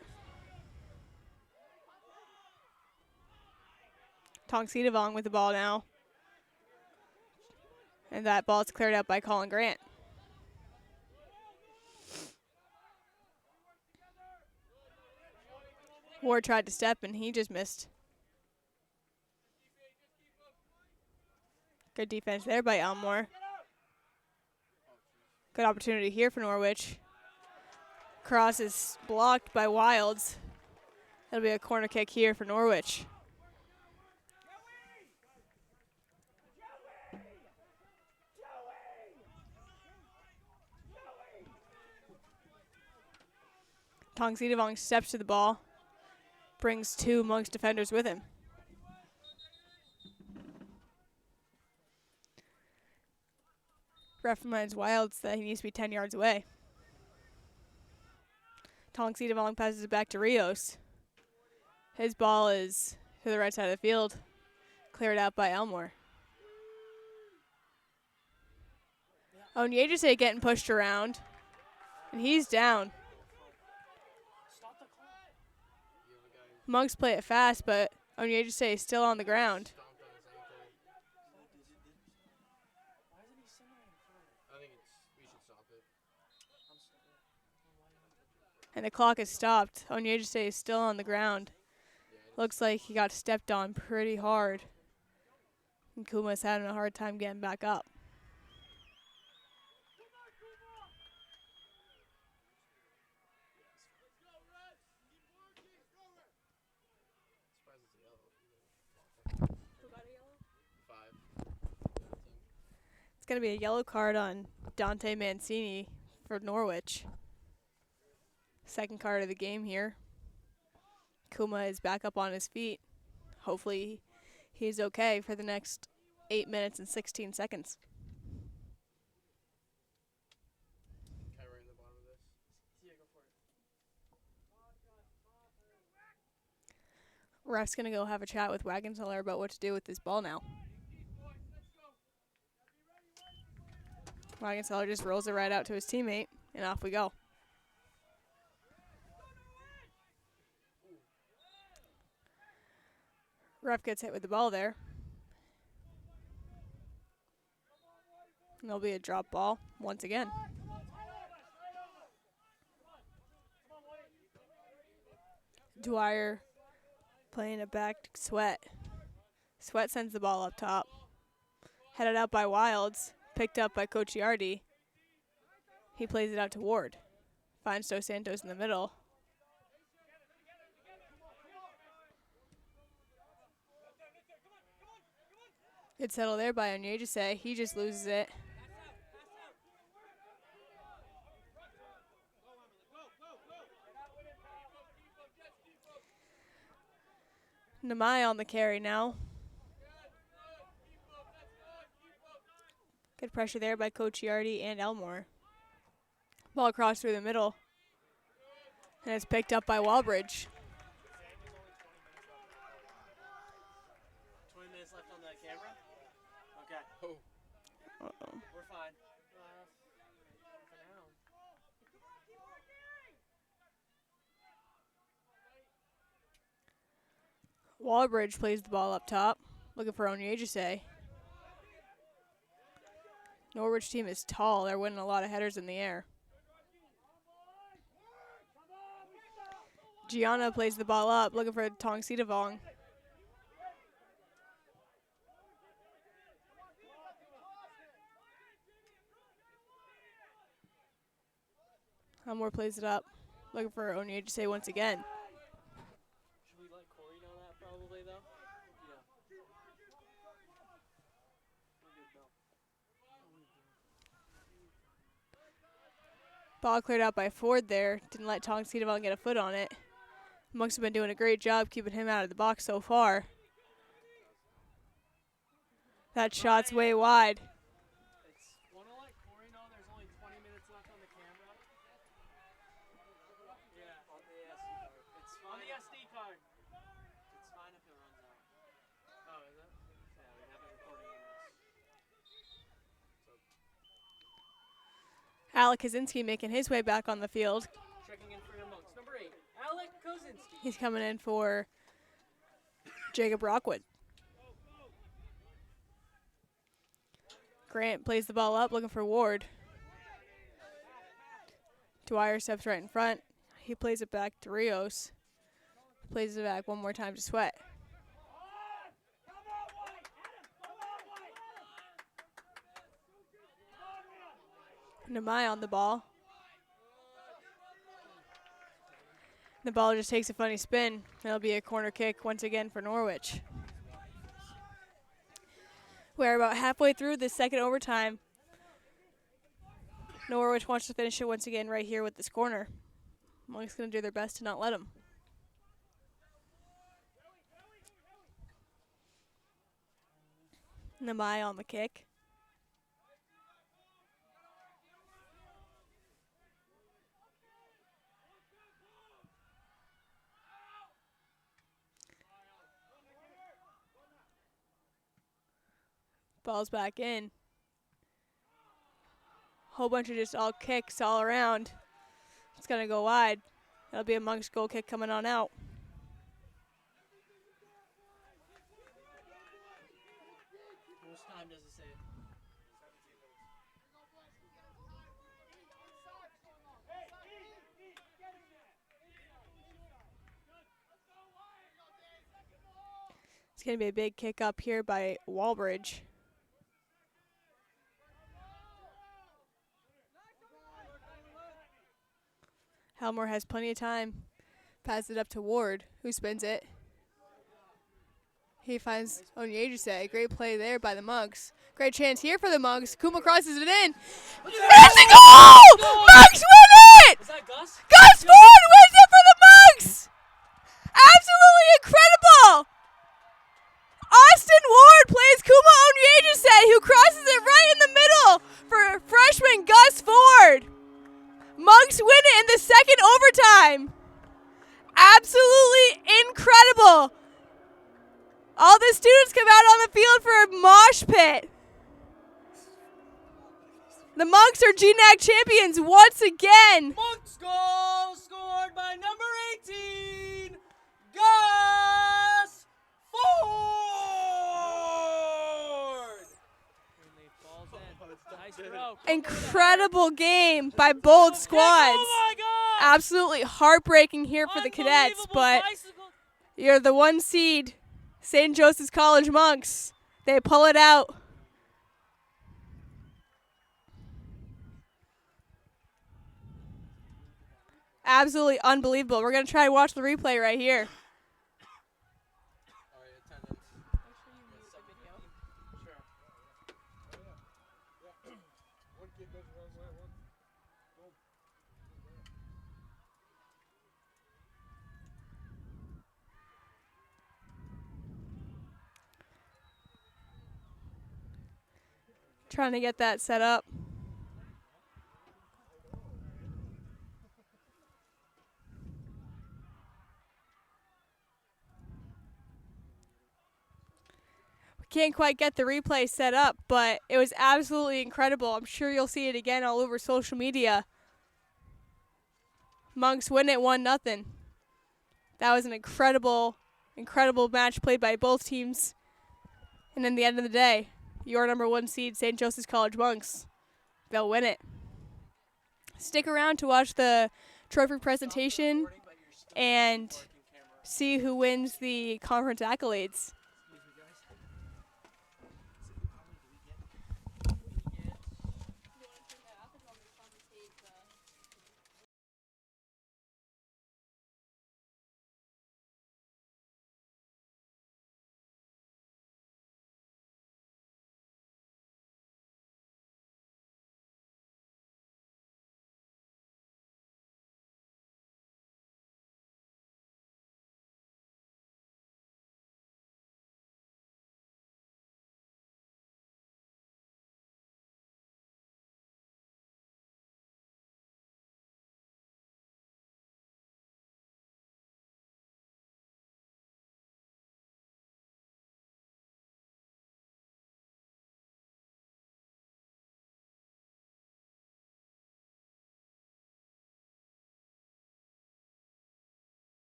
Tongsidavong with the ball now. And that ball is cleared out by Colin Grant. Ward tried to step and he just missed. Good defense there by Elmore. Good opportunity here for Norwich. Cross is blocked by Wilds. That'll be a corner kick here for Norwich. Tongsidavong steps to the ball. Brings 2 Monks defenders with him. Ref reminds Wilds that he needs to be 10 yards away. Tongsidavong passes it back to Rios. His ball is to the right side of the field. Cleared out by Elmore. Onyejise getting pushed around. And he's down. Monks play it fast, but Onyejise is still on the ground. And the clock is stopped. Onyejise is still on the ground. Looks like he got stepped on pretty hard. And Kuma's having a hard time getting back up. It's going to be a yellow card on Dante Mancini for Norwich. Second card of the game here. Kuma is back up on his feet. Hopefully he's okay for the next 8 minutes and 16 seconds. Ref's going to go have a chat with Wagenseller about what to do with this ball now. Wagenseller just rolls it right out to his teammate, and off we go. Ref gets hit with the ball there. And there'll be a drop ball once again. Dwyer playing it back to Sweat. Sweat sends the ball up top. Headed out by Wilds. Picked up by Cocciardi. He plays it out to Ward. Finds Dos Santos in the middle. Good settle there by Onyejise. He just loses it. Namai on the carry now. Good pressure there by Coach Yardy and Elmore. Ball across through the middle. And it's picked up by Walbridge. 20 minutes left on the camera? Okay. Uh-oh. We're fine. For now. Walbridge plays the ball up top, looking for Onyejise. Norwich team is tall. They're winning a lot of headers in the air. Gianna plays the ball up, looking for Tong Sitavong. Elmore plays it up, looking for Onyejise once again. Should we let Corey know that probably though? Yeah. We're good though. Ball cleared out by Ford there. Didn't let Tong Sitavong get a foot on it. Monks have been doing a great job keeping him out of the box so far. That shot's way wide. Want to let Corey know there's only 20 minutes left on the camera? Yeah, on the SD card. It's fine. On the SD card. It's fine if it runs out. Oh, is it? Yeah, we have it recording on this. Alec Kaczynski making his way back on the field. Checking in for your Monks. Number 8, Alec Kozinski. He's coming in for Jacob Rockwood. Grant plays the ball up, looking for Ward. Dwyer steps right in front. He plays it back to Rios. Plays it back one more time to Sweat. Namai on the ball. The ball just takes a funny spin. It'll be a corner kick once again for Norwich. We're about halfway through the second overtime. Norwich wants to finish it once again right here with this corner. Monk's going to do their best to not let him. Namai on the kick. Ball's back in. Whole bunch of just all kicks all around. It's going to go wide. That'll be a Monk's goal kick coming on out. How much time does it say? It's going to be a big kick up here by Walbridge. Helmore has plenty of time. Passes it up to Ward, who spins it. He finds Onyejise. Great play there by the Monks. Great chance here for the Monks. Kuma crosses it in. There's the goal! Monks win it! Is that Gus? Gus Ford wins it for the Monks! Absolutely incredible! Austin Ward plays Kuma Onyejise, who crosses it right in the middle for freshman Gus Ford. Monks win it in the second overtime. Absolutely incredible. All the students come out on the field for a mosh pit. The Monks are GNAC champions once again. Monks goal scored by number 18, Gus Ford. Nice throw. Incredible game by both squads. Oh my God! Absolutely heartbreaking here for the cadets, but you're the one seed, St. Joseph's College Monks. They pull it out. Absolutely unbelievable. We're going to try to watch the replay right here. All right, attendance. Trying to get that set up. We can't quite get the replay set up, but it was absolutely incredible. I'm sure you'll see it again all over social media. Monks win it 1-0. That was an incredible match played by both teams. And in the end of the day, your number 1 seed, St. Joseph's College Monks, they'll win it. Stick around to watch the trophy presentation and see who wins the conference accolades.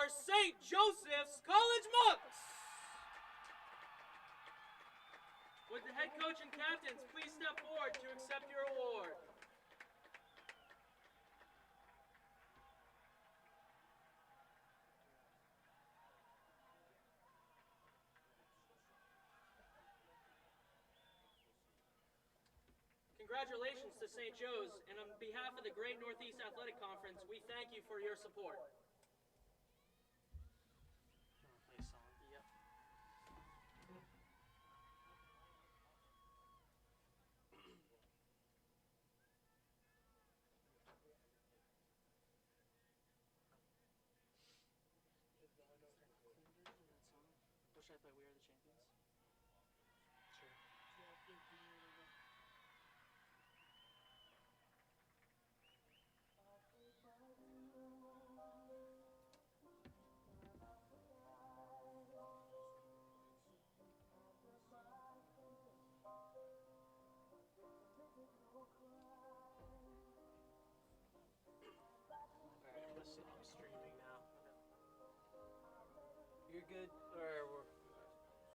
St. Joseph's College Monks. Would the head coach and captains please step forward to accept your award? Congratulations to St. Joe's, and on behalf of the Great Northeast Athletic Conference, we thank you for your support. Yep. What should I play? We Are the Champions? Sure. Alright, I'm streaming now. Okay. You're good, or we're